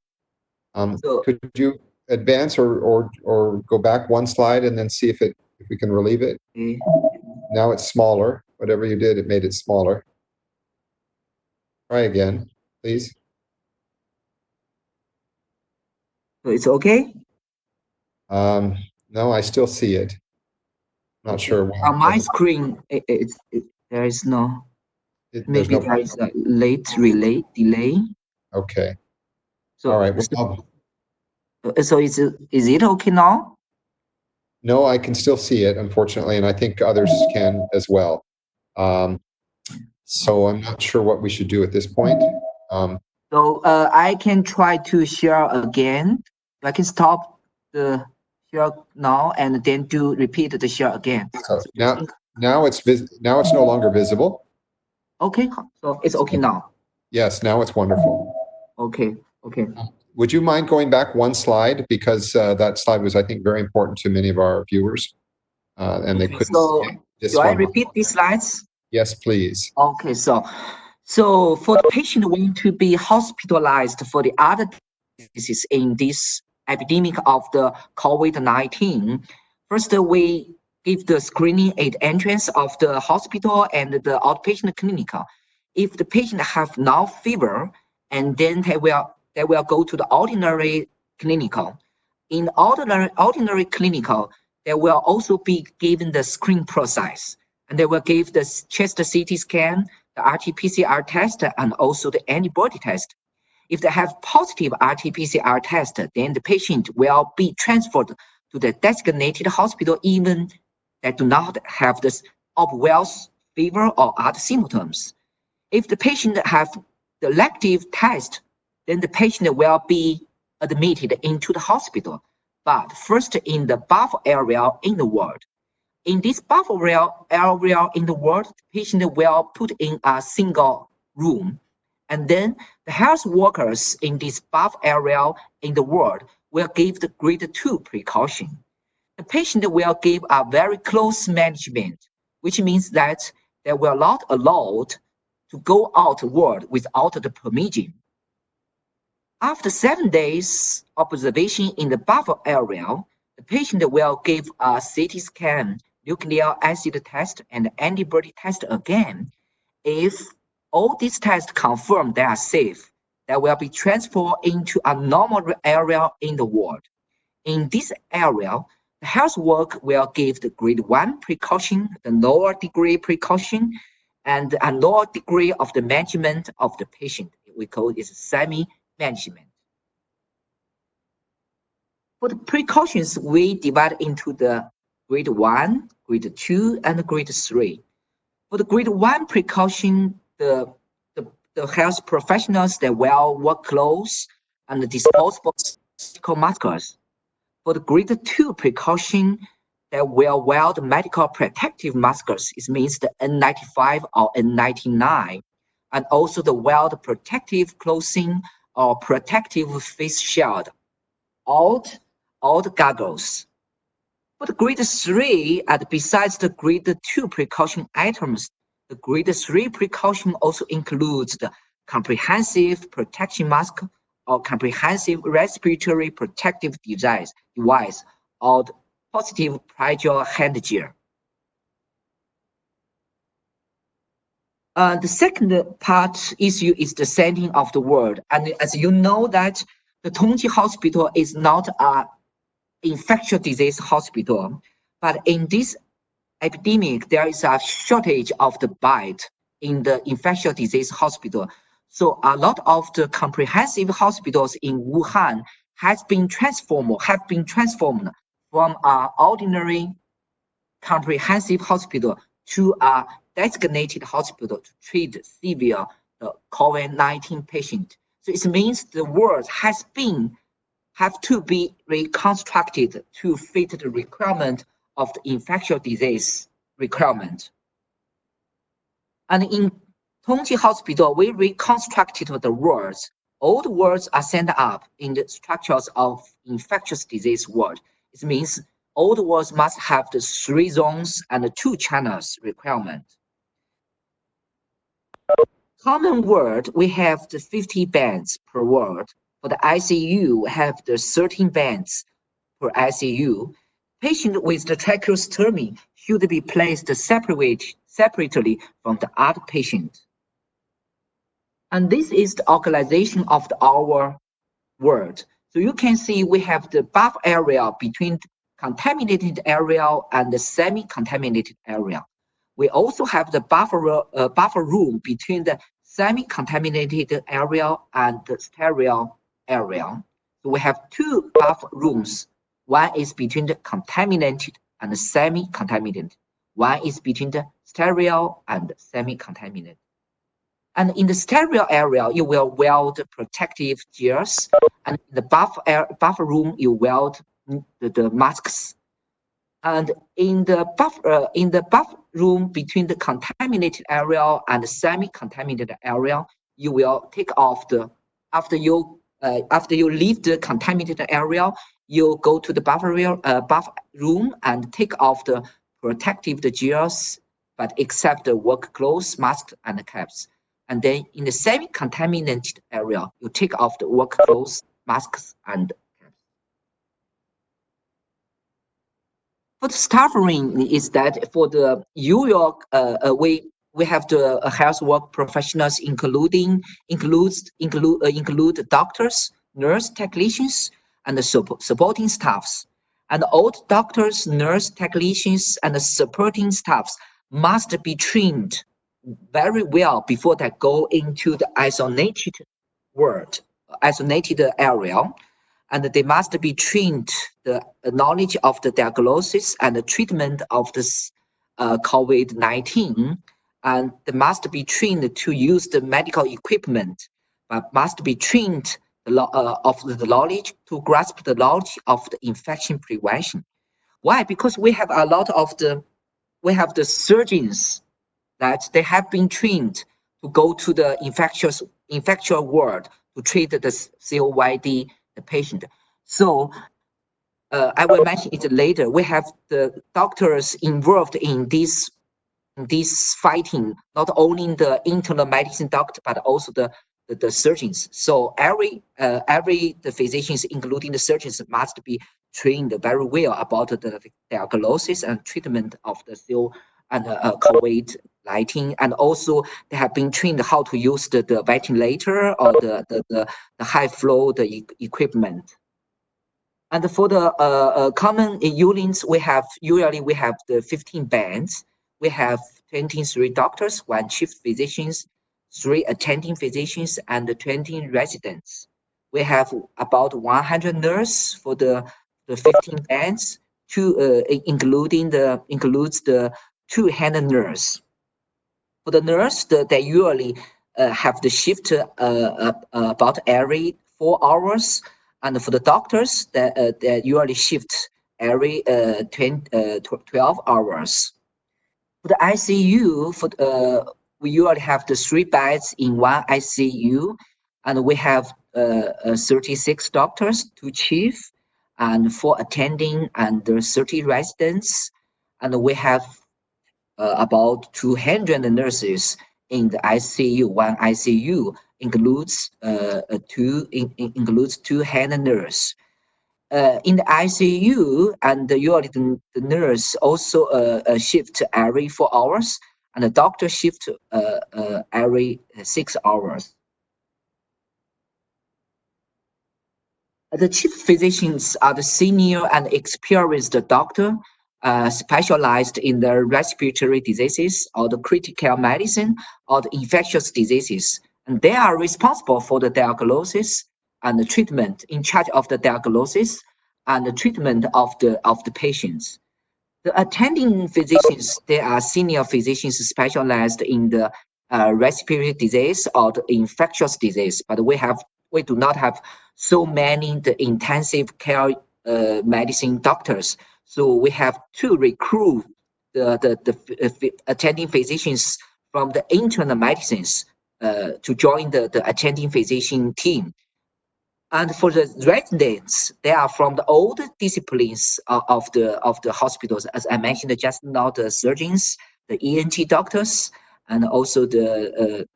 Could you advance or go back one slide and then see if we can relieve it? Now it's smaller. Whatever you did, it made it smaller. Try again, please. So it's okay? No, I still see it. Not sure why. On my screen, there is no. Maybe there is a late delay. Okay. So, all right. Well, so is it okay now? No, I can still see it, unfortunately, and I think others can as well. So I'm not sure what we should do at this point. So I can try to share again. I can stop the share now and then repeat the share again. So now it's no longer visible. Okay, so it's okay now. Yes, now it's wonderful. Okay. Would you mind going back one slide, because that slide was, I think, very important to many of our viewers, and they couldn't. So do I repeat these slides? Yes, please. Okay, so for the patient want to be hospitalized for the other diseases in this epidemic of the COVID-19, first we give the screening at entrance of the hospital and the outpatient clinic. If the patient have no fever, and then they will go to the ordinary clinic. In ordinary clinic, they will also be given the screen process, and they will give the chest CT scan, the RT-PCR test, and also the antibody test. If they have positive RT-PCR test, then the patient will be transferred to the designated hospital, even they do not have this upwells, fever, or other symptoms. If the patient have the negative test, then the patient will be admitted into the hospital, but first in the buffer area in the ward. In this buffer area in the ward, the patient will put in a single room, and then the health workers in this buffer area in the ward will give the grade 2 precaution. The patient will give a very close management, which means that they will not allowed to go outward without the permission. After 7 days observation in the buffer area, the patient will give a CT scan, nucleic acid test, and antibody test again. If all these tests confirm they are safe, they will be transferred into a normal area in the ward. In this area, the health worker will give the grade 1 precaution, the lower degree precaution, and a lower degree of the management of the patient. We call it semi-management. For the precautions, we divide into the grade 1, grade 2, and grade 3. For the grade 1 precaution, the health professionals, they will work clothes and disposable masks. For the grade 2 precaution, they will wear the medical protective masks. It means the N95 or N99, and also the wear the protective clothing or protective face shield, all the goggles. For the grade 3, and besides the grade 2 precaution items, the grade 3 precaution also includes the comprehensive protection mask or comprehensive respiratory protective device or the positive pressure hand gel. The second part issue is the setting of the ward. And as you know that the Tongji hospital is not an infectious disease hospital, but in this epidemic, there is a shortage of the bed in the infectious disease hospital. So a lot of the comprehensive hospitals in Wuhan have been transformed from an ordinary comprehensive hospital to a designated hospital to treat severe COVID-19 patient. So it means the wards have to be reconstructed to fit the requirement of the infectious disease requirement. And in Tongji Hospital, we reconstructed the wards. All the wards are set up in the structures of infectious disease ward. It means all the wards must have the 3 zones and the 2 channels requirement. Common ward, we have the 50 beds per ward. For the ICU, we have the 13 beds per ICU. Patient with the tracheostomy should be placed separately from the other patient. And this is the organization of our ward. So you can see we have the buffer area between contaminated area and the semi-contaminated area. We also have the buffer room between the semi-contaminated area and the sterile area. So we have 2 buffer rooms. One is between the contaminated and the semi-contaminated. One is between the sterile and semi-contaminated. And in the sterile area, you will wear the protective gears, and in the buffer room, you wear the masks. And in the buffer room between the contaminated area and the semi-contaminated area, you will take off after you leave the contaminated area, you go to the buffer room and take off the protective gears, but except the work clothes, masks, and caps. And then in the semi-contaminated area, you take off the work clothes, masks, and caps. For the staffing is that for the usual, we have the health work professionals include doctors, nurse technicians, and the supporting staffs. And all the doctors, nurse technicians, and the supporting staffs must be trained very well before they go into the isolated area, and they must be trained the knowledge of the diagnosis and the treatment of this COVID-19, and they must be trained to use the medical equipment, but must be trained of the knowledge to grasp the knowledge of the infection prevention. Why? Because we have a lot of the surgeons that they have been trained to go to the infectious ward to treat the COPD the patient. So I will mention it later. We have the doctors involved in this fighting, not only the internal medicine doctor, but also the surgeons. So every the physicians, including the surgeons, must be trained very well about the diagnosis and treatment of the COVID-19, and also they have been trained how to use the ventilator or the high flow equipment. And for the common units, usually we have the 15 beds. We have 23 doctors, 1 chief physicians, 3 attending physicians, and 20 residents. We have about 100 nurses for the 15 beds, includes the 2 hand nurse. For the nurse, they usually have the shift about every 4 hours, and for the doctors, they usually shift every 12 hours. For the ICU, we usually have the 3 beds in 1 ICU, and we have 36 doctors, 2 chief, and 4 attending, and 30 residents, and we have about 200 nurses in the ICU. 1 ICU includes 2 hand nurses. In the ICU, and usually the nurse also shift every 4 hours, and the doctor shift every 6 hours. The chief physicians are the senior and experienced doctor specialized in the respiratory diseases or the critical medicine or the infectious diseases. And they are responsible for the diagnosis and the treatment, in charge of the diagnosis and the treatment of the patients. The attending physicians, they are senior physicians specialized in the respiratory disease or the infectious disease, but we do not have so many the intensive care medicine doctors. So we have to recruit the attending physicians from the internal medicines to join the attending physician team. And for the residents, they are from the old disciplines of the hospitals, as I mentioned just now, the surgeons, the ENT doctors, and also the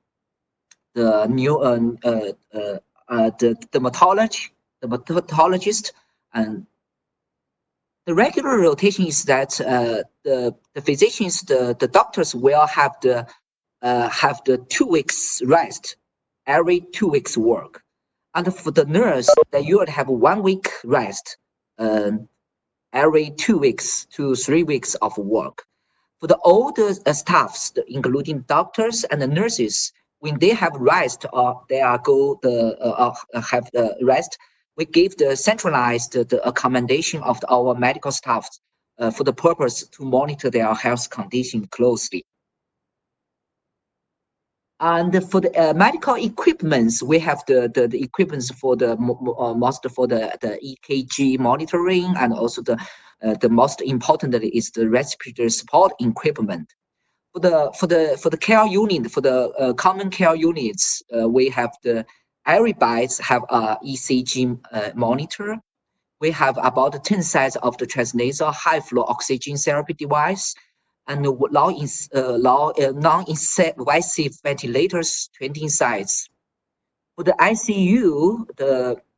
dermatologist. And the regular rotation is that the physicians, the doctors will have the 2 weeks rest every 2 weeks work. And for the nurse, that you would have 1 week rest every 2 weeks to 3 weeks of work. For the older staffs, including doctors and the nurses, when they have rest or they are have rest, we give the centralized the accommodation of our medical staff for the purpose to monitor their health condition closely. And for the medical equipments, we have the equipments for the most for the EKG monitoring, and also the most importantly is the respiratory support equipment. For the care unit, for the common care units, we have everybody have a ECG monitor. We have about 10 sets of the transnasal high flow oxygen therapy device, and non-invasive ventilators, 20 sites. For the ICU,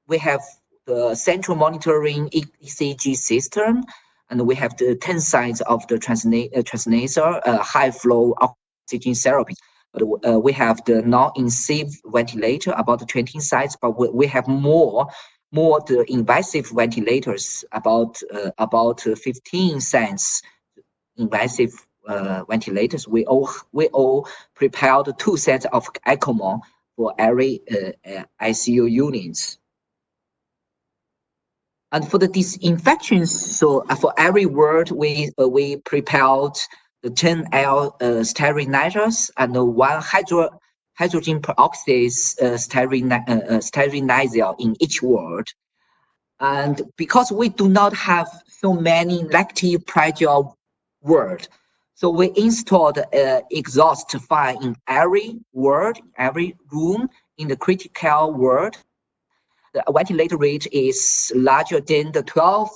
we have the central monitoring ECG system, and we have the 10 sites of the transnasal high flow oxygen therapy. But we have the non-invasive ventilator, about 20 sites, but we have more the invasive ventilators, about 15 sites. Invasive ventilators. We all prepared 2 sets of ECMO for every ICU units. And for the disinfections, so for every ward we prepared the 10L sterilizers and 1 hydrogen peroxide sterilizer in each ward. And because we do not have so many negative pressure word, so we installed exhaust fan in every ward, every room in the critical ward. The ventilator rate is larger than the 12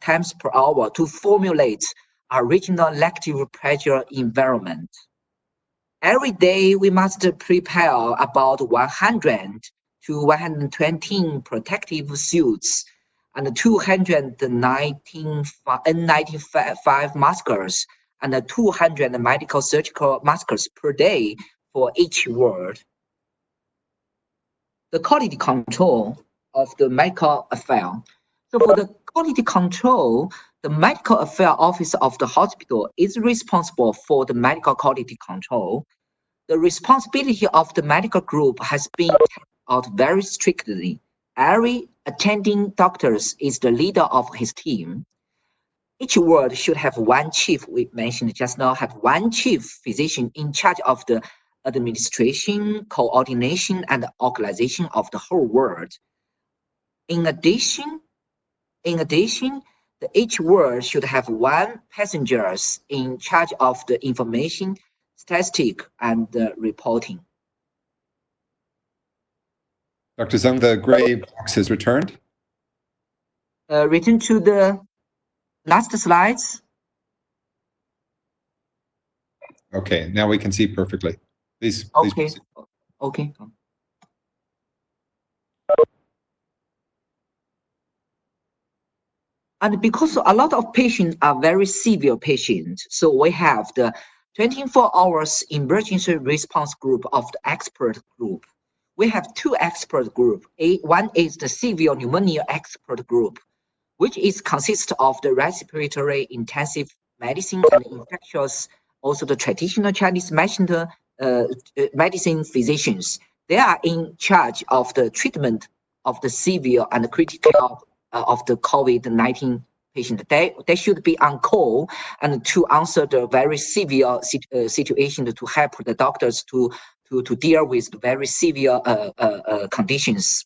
times per hour to formulate a regional negative pressure environment. Every day we must prepare about 100 to 120 protective suits and 219 N95 maskers and 200 medical surgical maskers per day for each ward. The quality control of the medical affair. So for the quality control, the medical affair office of the hospital is responsible for the medical quality control. The responsibility of the medical group has been carried out very strictly. Every attending doctor is the leader of his team. Each ward should have 1 chief, we mentioned just now, have 1 chief physician in charge of the administration, coordination, and organization of the whole ward. In addition, each ward should have 1 passenger in charge of the information, statistic, and reporting. Dr. Zheng, the gray box is returned. Return to the last slides. Okay, now we can see perfectly. Please Okay. proceed. Okay. And because a lot of patients are very severe patients, so we have the 24 hours emergency response group of the expert group. We have two expert group. One is the severe pneumonia expert group, which consists of the respiratory intensive medicine and infectious, also the traditional Chinese medicine physicians. They are in charge of the treatment of the severe and critical of the COVID-19 patient. They should be on call and to answer the very severe situation to help the doctors to deal with the very severe conditions.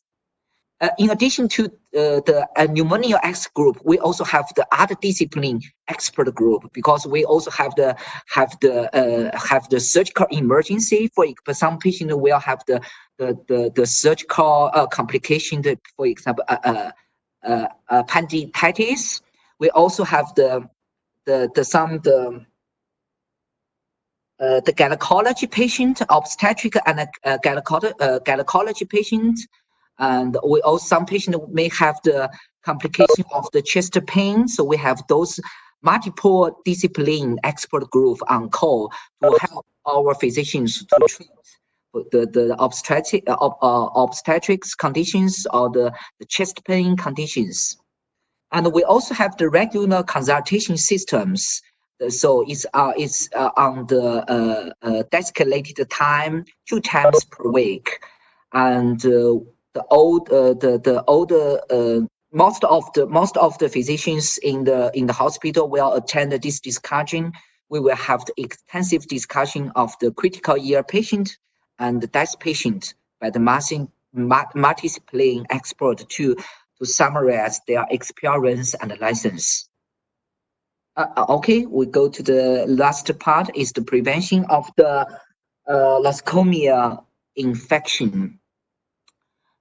In addition to the pneumonia expert group, we also have the other discipline expert group, because we also have the surgical emergency. For some patients will have the surgical complication, for example, appendicitis. We also have the gynecology patient, obstetric and gynecology patient. And we also, some patients may have the complication of the chest pain. So we have those multiple discipline expert group on call to help our physicians to treat the obstetrics conditions or the chest pain conditions. And we also have the regular consultation systems. So it's on the escalated time 2 times per week, and most of the physicians in the hospital will attend this discussion. We will have the extensive discussion of the critical care patient and the death patient by the multidisciplinary expert to summarize their experience and license. Okay, we go to the last part, is the prevention of the nosocomial infection.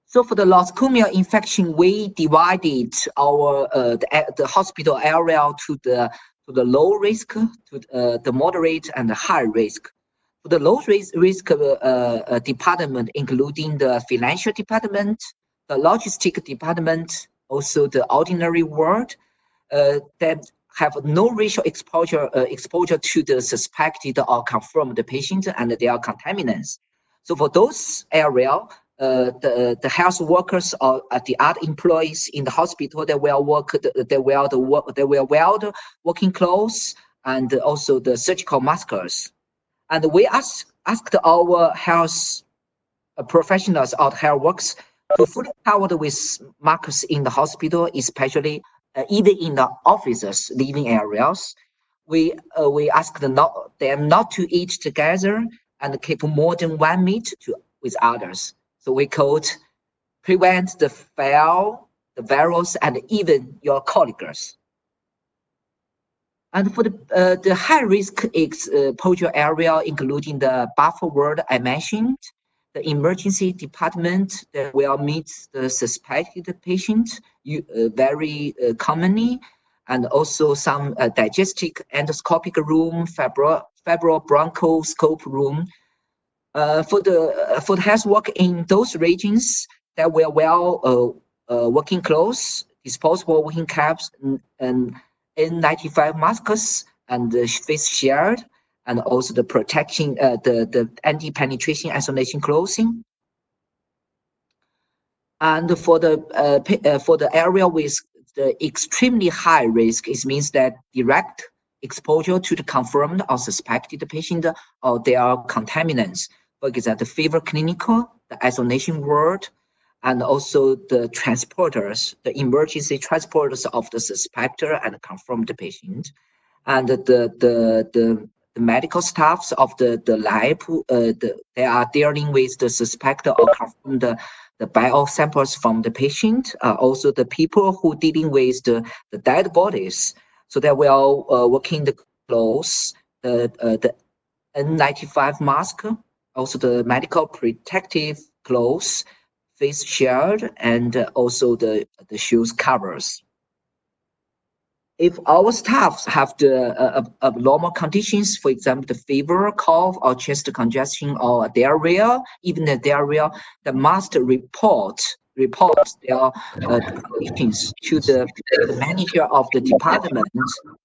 So for the nosocomial infection, we divided our the hospital area to the low risk, to the moderate and the high risk. For the low risk department, including the financial department, the logistic department, also the ordinary ward, that have no racial exposure to the suspected or confirmed patient and their contaminants. So for those areas, the health workers or the other employees in the hospital, they will wear the working clothes and also the surgical masks. And we asked our health professionals or health workers to fully covered with masks in the hospital, especially even in the offices, living areas. We ask them not to eat together and keep more than 1 meter with others. So we could prevent the virus, and even your colleagues. And for the high risk exposure area, including the buffer ward I mentioned, the emergency department that will meet the suspected patient very commonly, and also some digestive endoscopic room, fibrobronchoscope room. For the health work in those regions, that will wear working clothes, disposable working caps, and N95 masks, and the face shield, and also the protection, the anti-penetration isolation clothing. And for the area with the extremely high risk, it means that direct exposure to the confirmed or suspected patient or their contaminants. For example, the fever clinical, the isolation ward, and also the transporters, the emergency transporters of the suspected and confirmed patient, and the medical staffs of the lab, they are dealing with the suspected or confirmed the bio samples from the patient, also the people who dealing with the dead bodies. So they will working the clothes, the N95 mask, also the medical protective clothes, face shield, and also the shoes covers. If our staffs have the abnormal conditions, for example, the fever, cough, or chest congestion, or diarrhea, even the diarrhea, they must report report their conditions to the manager of the department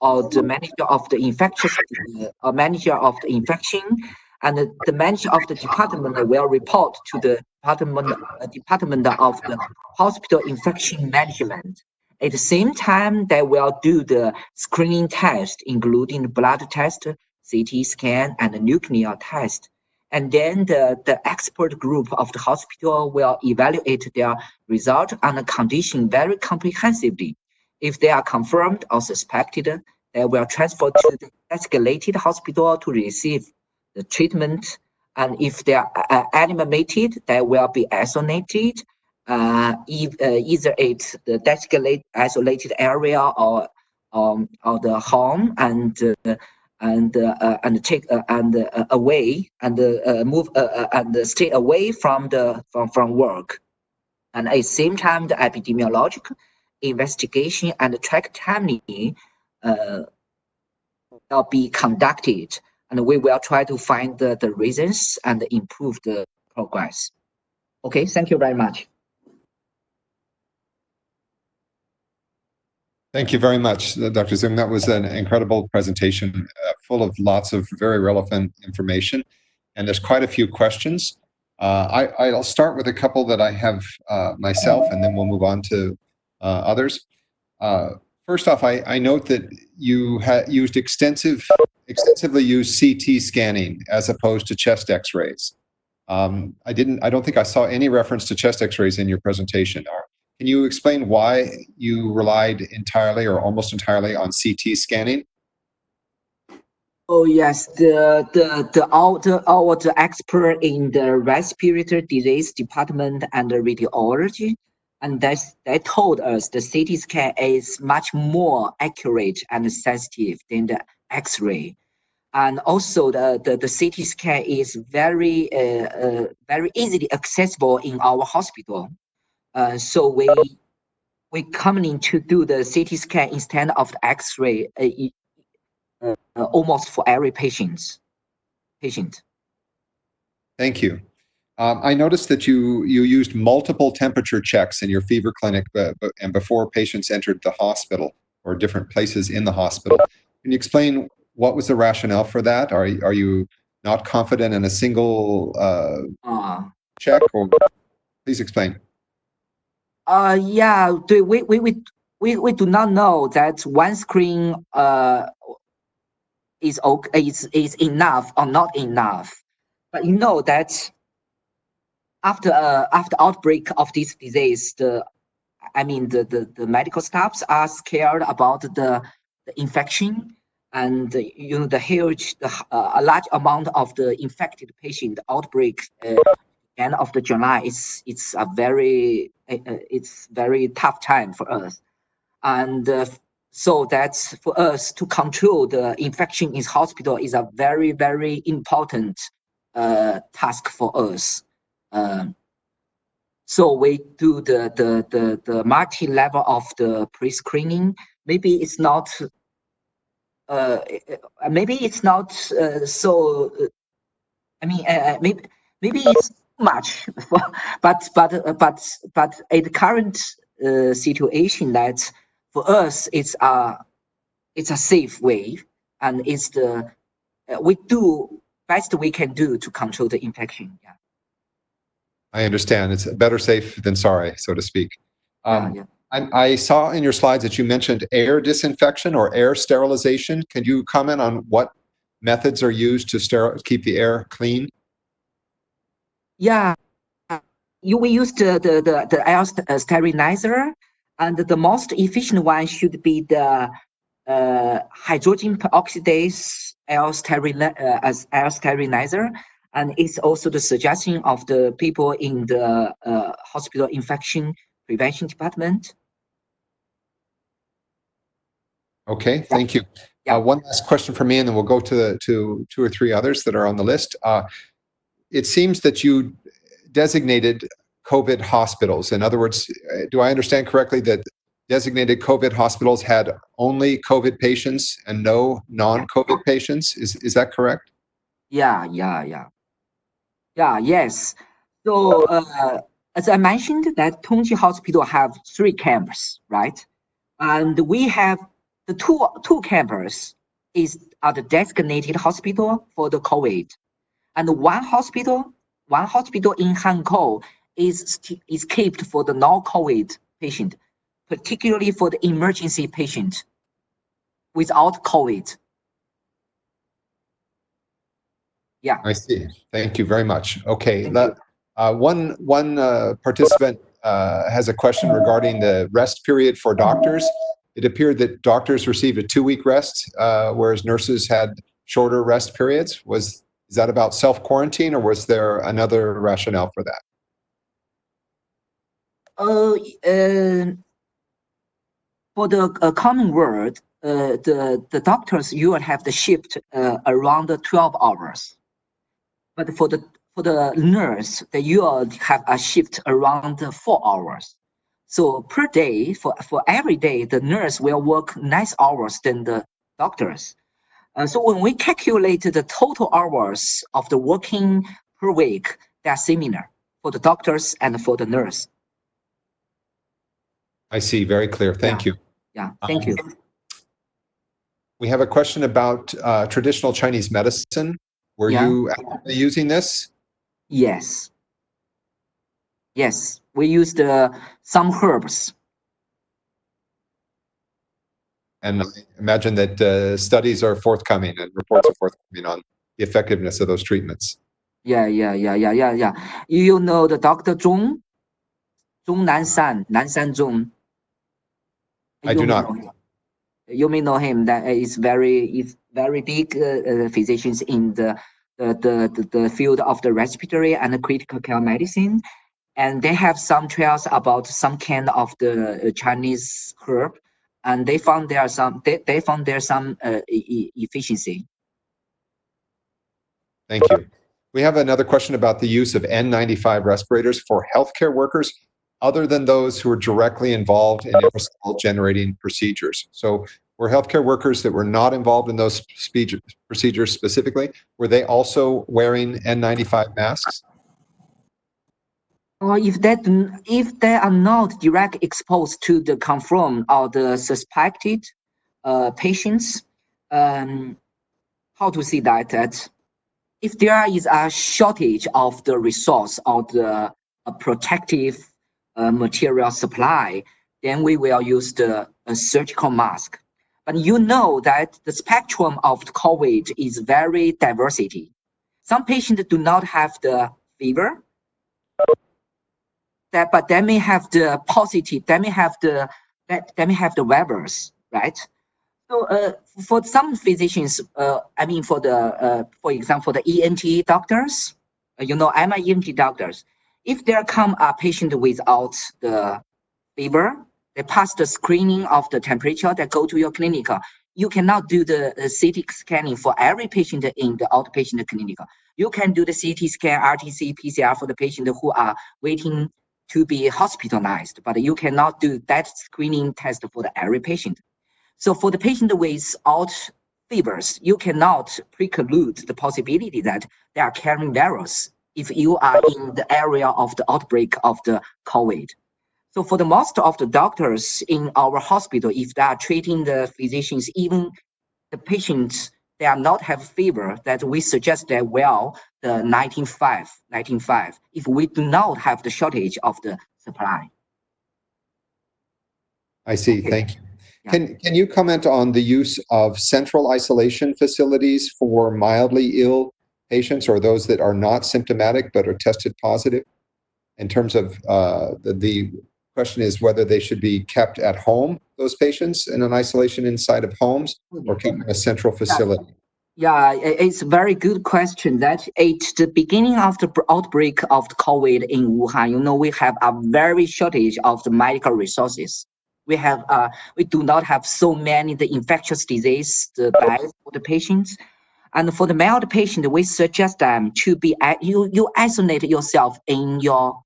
or the manager of the infectious or manager of the infection, and the manager of the department will report to the department of the hospital infection management. At the same time, they will do the screening test, including blood test, CT scan, and the nuclear test. And then the expert group of the hospital will evaluate their result and the condition very comprehensively. If they are confirmed or suspected, they will transfer to the escalated hospital to receive the treatment. And if they are admitted, they will be isolated, either at the isolated area or the home, and take away and move and stay away from work. And at the same time, the epidemiological investigation and track timing will be conducted, and we will try to find the reasons and improve the progress. Okay, thank you very much. Thank you very much, Dr. Zheng. That was an incredible presentation, full of lots of very relevant information. And there's quite a few questions. I'll start with a couple that I have myself, and then we'll move on to others. First off, I note that you used extensively used CT scanning as opposed to chest X-rays. I don't think I saw any reference to chest X-rays in your presentation. Can you explain why you relied entirely or almost entirely on CT scanning? Oh yes, our expert in the respiratory disease department and the radiology, and they told us the CT scan is much more accurate and sensitive than the X-ray, and also the CT scan is very easily accessible in our hospital. So we commonly to do the CT scan instead of the X-ray, almost for every patient. Thank you. I noticed that you used multiple temperature checks in your fever clinic, and before patients entered the hospital or different places in the hospital. Can you explain what was the rationale for that? Are you not confident in a single check, or please explain? Yeah, we do not know that one screen is enough or not enough, but you know that after outbreak of this disease, the medical staffs are scared about the infection, and a large amount of the infected patient outbreak end of the July. It's very tough time for us, and so that's for us to control the infection in hospital is a very, very important task for us. So we do the multi-level of the pre-screening. Maybe it's not so. Maybe it's much, but at the current situation, that for us it's a safe way, and it's we do best we can do to control the infection. Yeah. I understand. It's better safe than sorry, so to speak. Yeah. I saw in your slides that you mentioned air disinfection or air sterilization. Can you comment on what methods are used to keep the air clean? Yeah, we use the air sterilizer, and the most efficient one should be the hydrogen peroxidase air sterilizer, and it's also the suggestion of the people in the hospital infection prevention department. Okay, thank you. Yeah. One last question for me, and then we'll go to two or three others that are on the list. It seems that you designated COVID hospitals. In other words, do I understand correctly that designated COVID hospitals had only COVID patients and no non-COVID patients? Is that correct? Yes. So as I mentioned, that Tongji Hospital have 3 camps, right? And we have the two campuses are the designated hospital for the COVID, and one hospital in Hankou is kept for the non-COVID patient, particularly for the emergency patient without COVID. Yeah. I see. Thank you very much. Okay. One participant has a question regarding the rest period for doctors. It appeared that doctors received a 2-week rest, whereas nurses had shorter rest periods. Is that about self-quarantine, or was there another rationale for that? For the common word, the doctors, you will have the shift around 12 hours. But for the nurse, you will have a shift around 4 hours. So per day, for every day, the nurse will work 9 hours than the doctors. So when we calculate the total hours of the working per week, they are similar for the doctors and for the nurse. I see. Very clear. Thank you. Yeah, thank you. We have a question about traditional Chinese medicine. Were you actively using this? Yes. Yes, we used some herbs. And I imagine that studies are forthcoming and reports are forthcoming on the effectiveness of those treatments. Yeah. You know the Dr. Zhong Nansan Zhong. I do not. You may know him. That is very big physicians in the field of the respiratory and the critical care medicine, and they have some trials about some kind of the Chinese herb, and they found there some efficiency. Thank you. We have another question about the use of N95 respirators for healthcare workers other than those who are directly involved in aerosol generating procedures. So were healthcare workers that were not involved in those procedures specifically, were they also wearing N95 masks? Or if they are not direct exposed to the confirmed or the suspected patients, how to see that if there is a shortage of the resource or the protective material supply, then we will use the surgical mask. But you know that the spectrum of COVID is very diversity. Some patients do not have the fever, but they may have the positive, they may have the virus, right? So for some physicians, for example, the ENT doctors, I'm an ENT doctors. If there come a patient without the fever, they pass the screening of the temperature, they go to your clinic. You cannot do the CT scanning for every patient in the outpatient clinic. You can do the CT scan, RTC, PCR for the patient who are waiting to be hospitalized, but you cannot do that screening test for every patient. So for the patient without fevers, you cannot preclude the possibility that they are carrying virus if you are in the area of the outbreak of the COVID. So for the most of the doctors in our hospital, if they are treating the physicians, even the patients, they are not have fever, that we suggest that the 19.5 if we do not have the shortage of the supply. I see. Okay. Thank you. Can you comment on the use of central isolation facilities for mildly ill patients or those that are not symptomatic but are tested positive? In terms of the question is whether they should be kept at home, those patients, in an isolation inside of homes, or kept in a central facility? Yeah, it's a very good question. That at the beginning of the outbreak of the COVID in Wuhan, we have a very shortage of the medical resources. We do not have so many the infectious disease beds for the patients, and for the mild patient, we suggest them to be you isolate yourself in your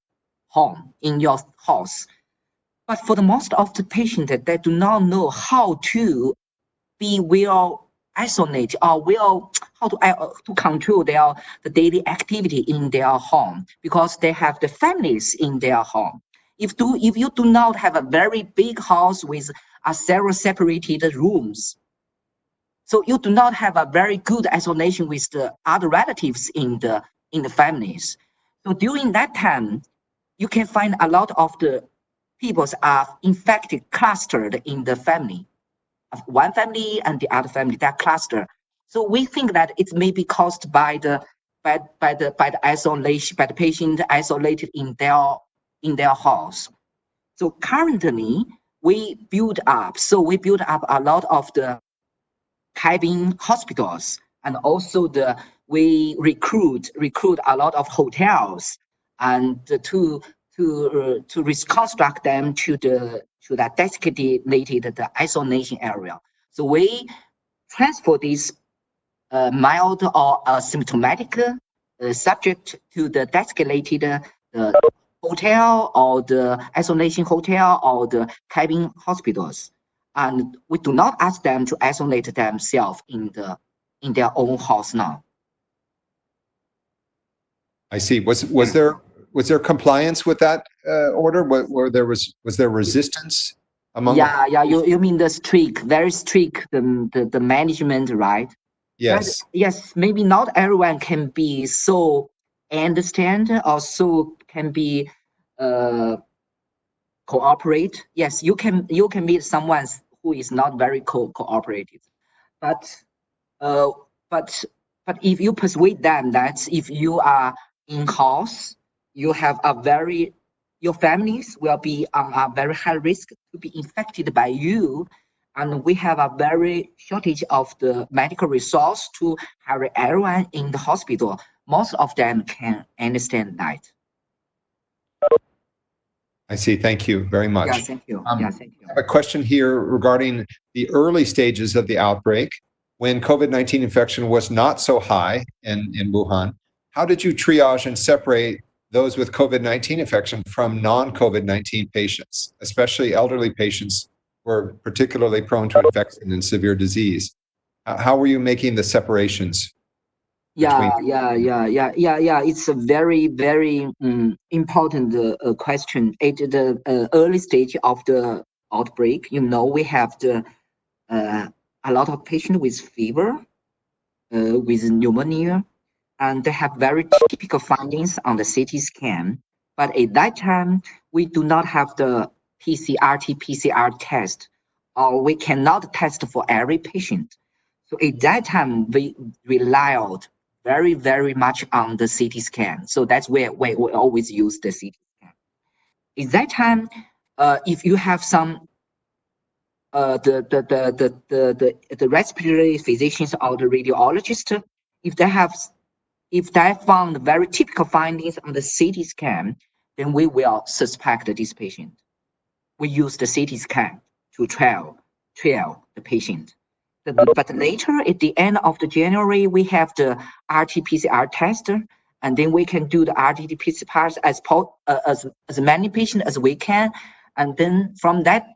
home, in your house. But for the most of the patient, they do not know how to be well isolate or will to control the daily activity in their home because they have the families in their home. If you do not have a very big house with several separated rooms, so you do not have a very good isolation with the other relatives in the families. So during that time, you can find a lot of the people are infected, clustered in the family. Of one family and the other family, they're clustered. So we think that it may be caused by the isolation, by the patient isolated in their house. So currently we build up a lot of the cabin hospitals, and also we recruit a lot of hotels and to reconstruct them to that designated the isolation area. So we transfer these mild or symptomatic subject to the designated hotel or the isolation hotel or the cabin hospitals, and we do not ask them to isolate themselves in their own house now. I see. Was there compliance with that order? Was there resistance among? Yeah. You mean the very strict the management, right? Yes. Yes. Maybe not everyone can be so understand or so can be cooperate. Yes, you can meet someone who is not very cooperative, but if you persuade them that if you are in house, you have your families will be on a very high risk to be infected by you, and we have a very shortage of the medical resource to have everyone in the hospital. Most of them can understand that. I see. Thank you very much. Yeah, thank you. Thank you. I have a question here regarding the early stages of the outbreak when COVID-19 infection was not so high in Wuhan. How did you triage and separate those with COVID-19 infection from non-COVID-19 patients, especially elderly patients who are particularly prone to infection and severe disease? How were you making the separations? Yeah. It's a very, very important question. At the early stage of the outbreak, we have a lot of patients with fever, with pneumonia, and they have very typical findings on the CT scan. But at that time, we do not have the RT-PCR test, or we cannot test for every patient. So at that time, we relied very, very much on the CT scan. So that's where we always use the CT scan. At that time, if you have some the respiratory physicians or the radiologist, if they found very typical findings on the CT scan, then we will suspect this patient. We use the CT scan to trial the patient. But later, at the end of the January, we have the RT-PCR test, and then we can do the RT-PCR as many patients as we can, and then from that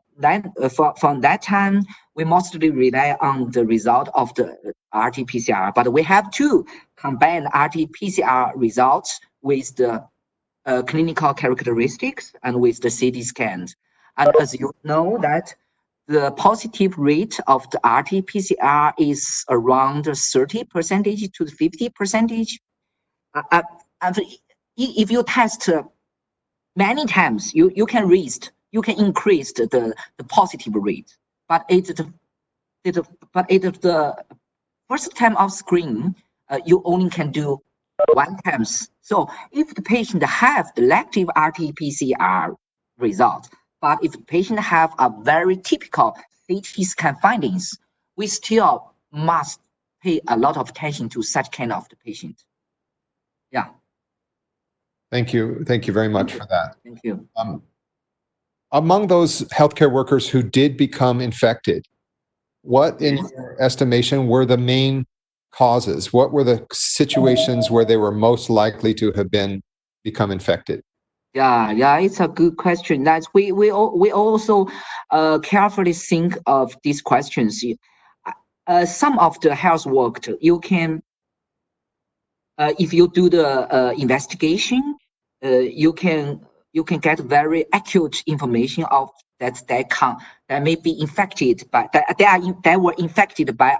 time, we mostly rely on the result of the RT-PCR. But we have to combine RT-PCR results with the clinical characteristics and with the CT scans. And as you know that the positive rate of the RT-PCR is around 30% to 50%. And if you test many times, you can increase the positive rate. But at the first time of screen, you only can do one times. So if the patient have elective RT-PCR result, but if the patient have a very typical CT scan findings, we still must pay a lot of attention to such kind of the patient. Yeah. Thank you. Thank you very much for that. Thank you. Among those healthcare workers who did become infected, what, in your estimation, were the main causes? What were the situations where they were most likely to have become infected? Yeah, it's a good question. That's we also carefully think of these questions. some of the health work, you can, if you do the investigation, you can get very accurate information of that may be infected by they were infected by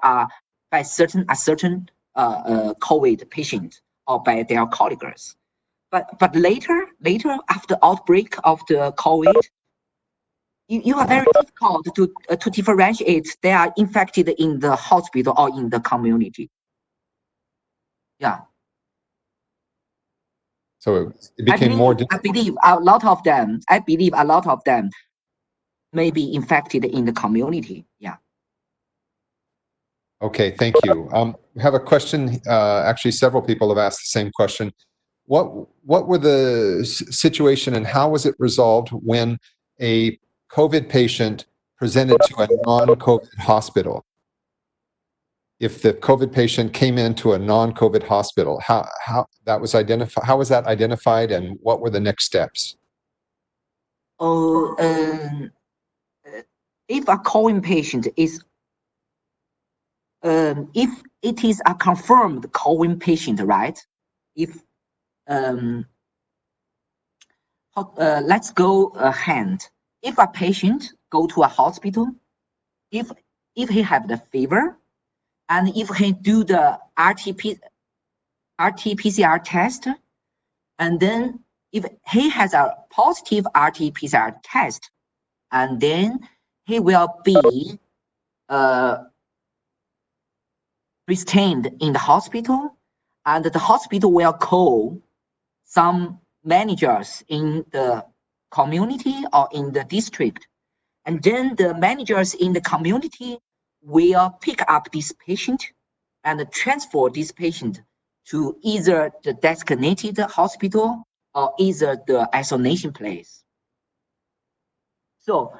a certain COVID patient or by their colleagues. But later after outbreak of the COVID, you are very difficult to differentiate they are infected in the hospital or in the community. Yeah. So it became more difficult. I believe a lot of them may be infected in the community. Yeah. Okay, thank you. We have a question. Actually, several people have asked the same question. What were the situation and how was it resolved when a COVID patient presented to a non-COVID hospital? If the COVID patient came into a non-COVID hospital, how that was identified? How was that identified, and what were the next steps? If a COVID patient is, if it is a confirmed COVID patient, right? If let's go hand. If a patient go to a hospital, if he have the fever, and if he do the RT-PCR test, and then if he has a positive RT-PCR test, and then he will be retained in the hospital, and the hospital will call some managers in the community or in the district, and then the managers in the community will pick up this patient and transfer this patient to either the designated hospital or either the isolation place. So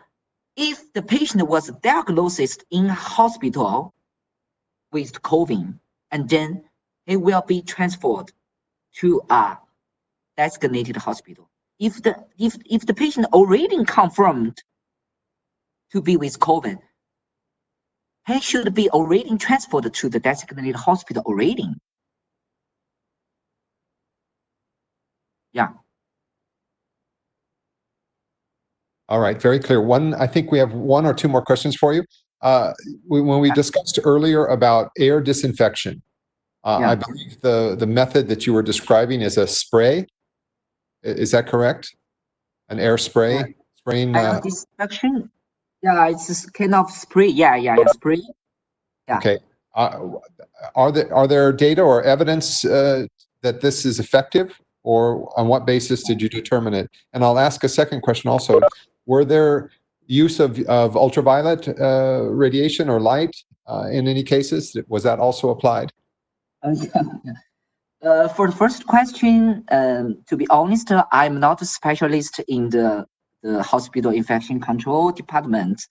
if the patient was diagnosed in hospital with COVID, and then he will be transferred to a designated hospital. If the patient already confirmed to be with COVID, he should be already transferred to the designated hospital already. Yeah. All right, very clear. I think we have one or two more questions for you. When we discussed earlier about air disinfection, I believe the method that you were describing is a spray. Is that correct? An air spray? Spraying, air disinfection? Yeah, it's kind of spray. Yeah, spray. Yeah. Okay. Are there data or evidence that this is effective, or on what basis did you determine it? And I'll ask a second question also. Were there use of ultraviolet radiation or light in any cases? Was that also applied? For the first question, to be honest, I'm not a specialist in the hospital infection control department.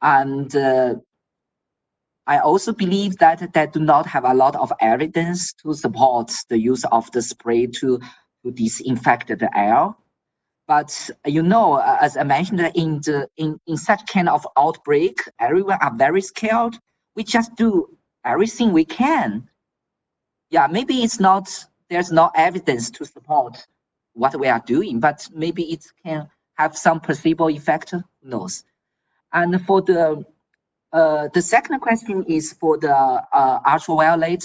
And I also believe that they do not have a lot of evidence to support the use of the spray to disinfect the air. But as I mentioned, in such kind of outbreak, everyone are very scared. We just do everything we can. Yeah, maybe there's no evidence to support what we are doing, but maybe it can have some placebo effect. Who knows? And for the second question is for the ultraviolet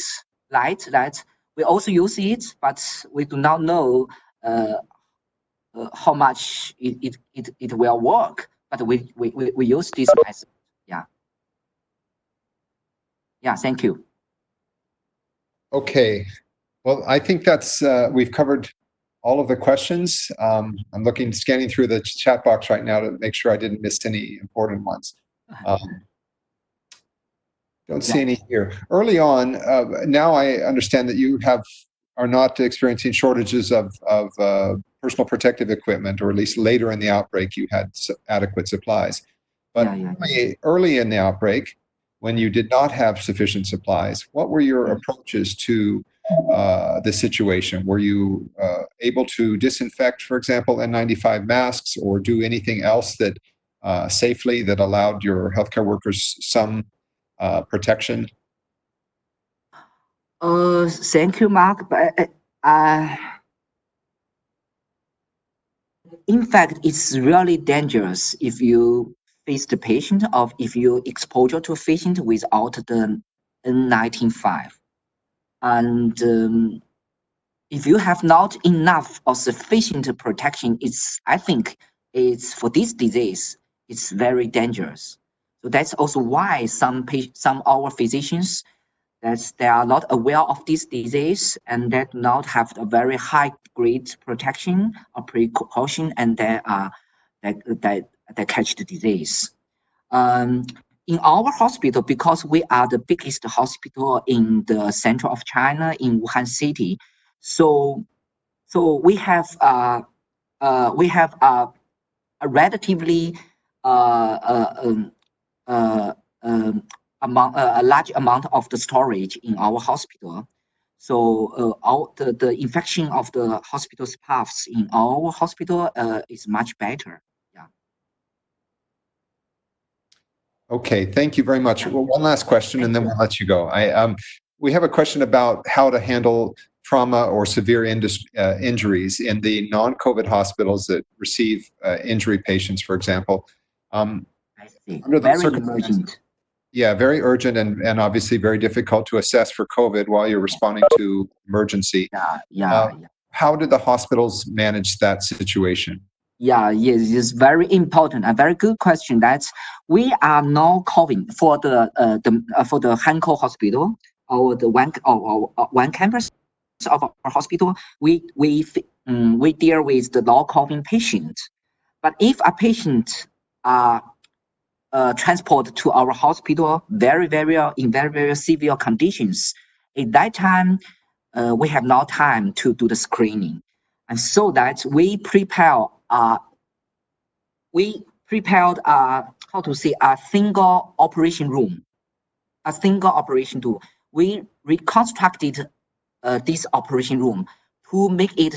light, that we also use it, but we do not know how much it will work. But we use this method. Yeah, thank you. Okay. Well, I think that's we've covered all of the questions. I'm scanning through the chat box right now to make sure I didn't miss any important ones. Don't see any here. Early on, now I understand that you are not experiencing shortages of personal protective equipment, or at least later in the outbreak you had adequate supplies. But early in the outbreak, when you did not have sufficient supplies, what were your approaches to the situation? Were you able to disinfect, for example, N95 masks, or do anything else that safely that allowed your healthcare workers some protection? Thank you, Mark. But in fact, it's really dangerous if you face the patient or if you exposure to a patient without the N95. And if you have not enough or sufficient protection, I think it's for this disease, it's very dangerous. So that's also why some our physicians that they are not aware of this disease and that not have a very high grade protection or precaution, and they catch the disease. In our hospital, because we are the biggest hospital in the center of China, in Wuhan city, so we have a relatively a large amount of the storage in our hospital. So the infection of the hospital staffs in our hospital is much better. Yeah. Okay, thank you very much. Well, one last question, and then we'll let you go. We have a question about how to handle trauma or severe injuries in the non-COVID hospitals that receive injury patients, for example. I see. Under the Very circumstances, emergent. yeah, very urgent and obviously very difficult to assess for COVID while you're responding to emergency. Yeah. How did the hospitals manage that situation? Yeah, yes, it's very important. A very good question. That's we are now calling for the Hankou Hospital or the one campus of our hospital. We deal with the low COVID patient. But if a patient transported to our hospital in very severe conditions, at that time we have no time to do the screening, and so that we prepared how to say a single operation room. We reconstructed this operation room to make it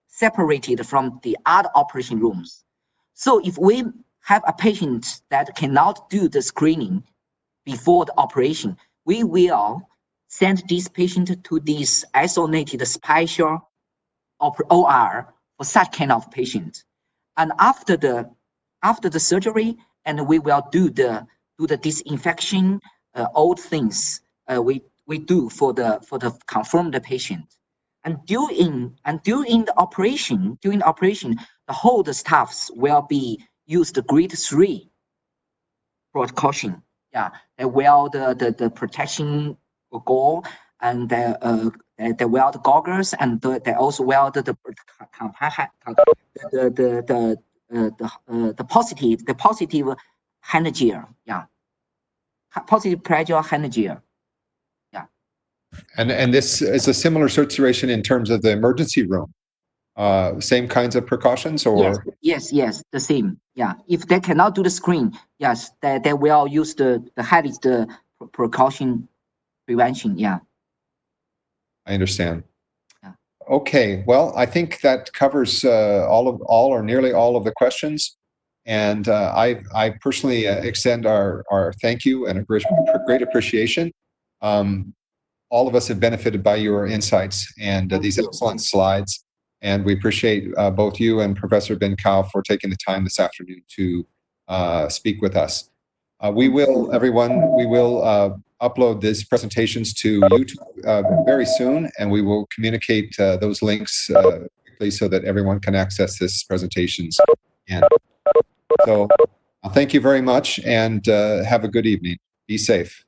separated from the other operation rooms. So if we have a patient that cannot do the screening before the operation, we will send this patient to this isolated special OR for such kind of patient. And after the surgery, and we will do the disinfection, all things we do for the confirmed patient. And during the operation, the whole staffs will be used the grade 3 precaution. Yeah, they wear the protection gauze, and they wear the goggles, and they also wear the positive hand gear. Yeah, positive pressure hand gear. Yeah. And this is a similar situation in terms of the emergency room. Same kinds of precautions, or yes, the same. Yeah, if they cannot do the screen, yes, they will use the heaviest precaution prevention. Yeah, I understand. Yeah. Okay, well, I think that covers all or nearly all of the questions, and I personally extend our thank you and a great appreciation. All of us have benefited by your insights and these excellent slides. And we appreciate both you and Professor Ben Kao for taking the time this afternoon to speak with us. We will upload these presentations to YouTube very soon, and we will communicate those links quickly so that everyone can access this presentations again. So thank you very much, and have a good evening. Be safe.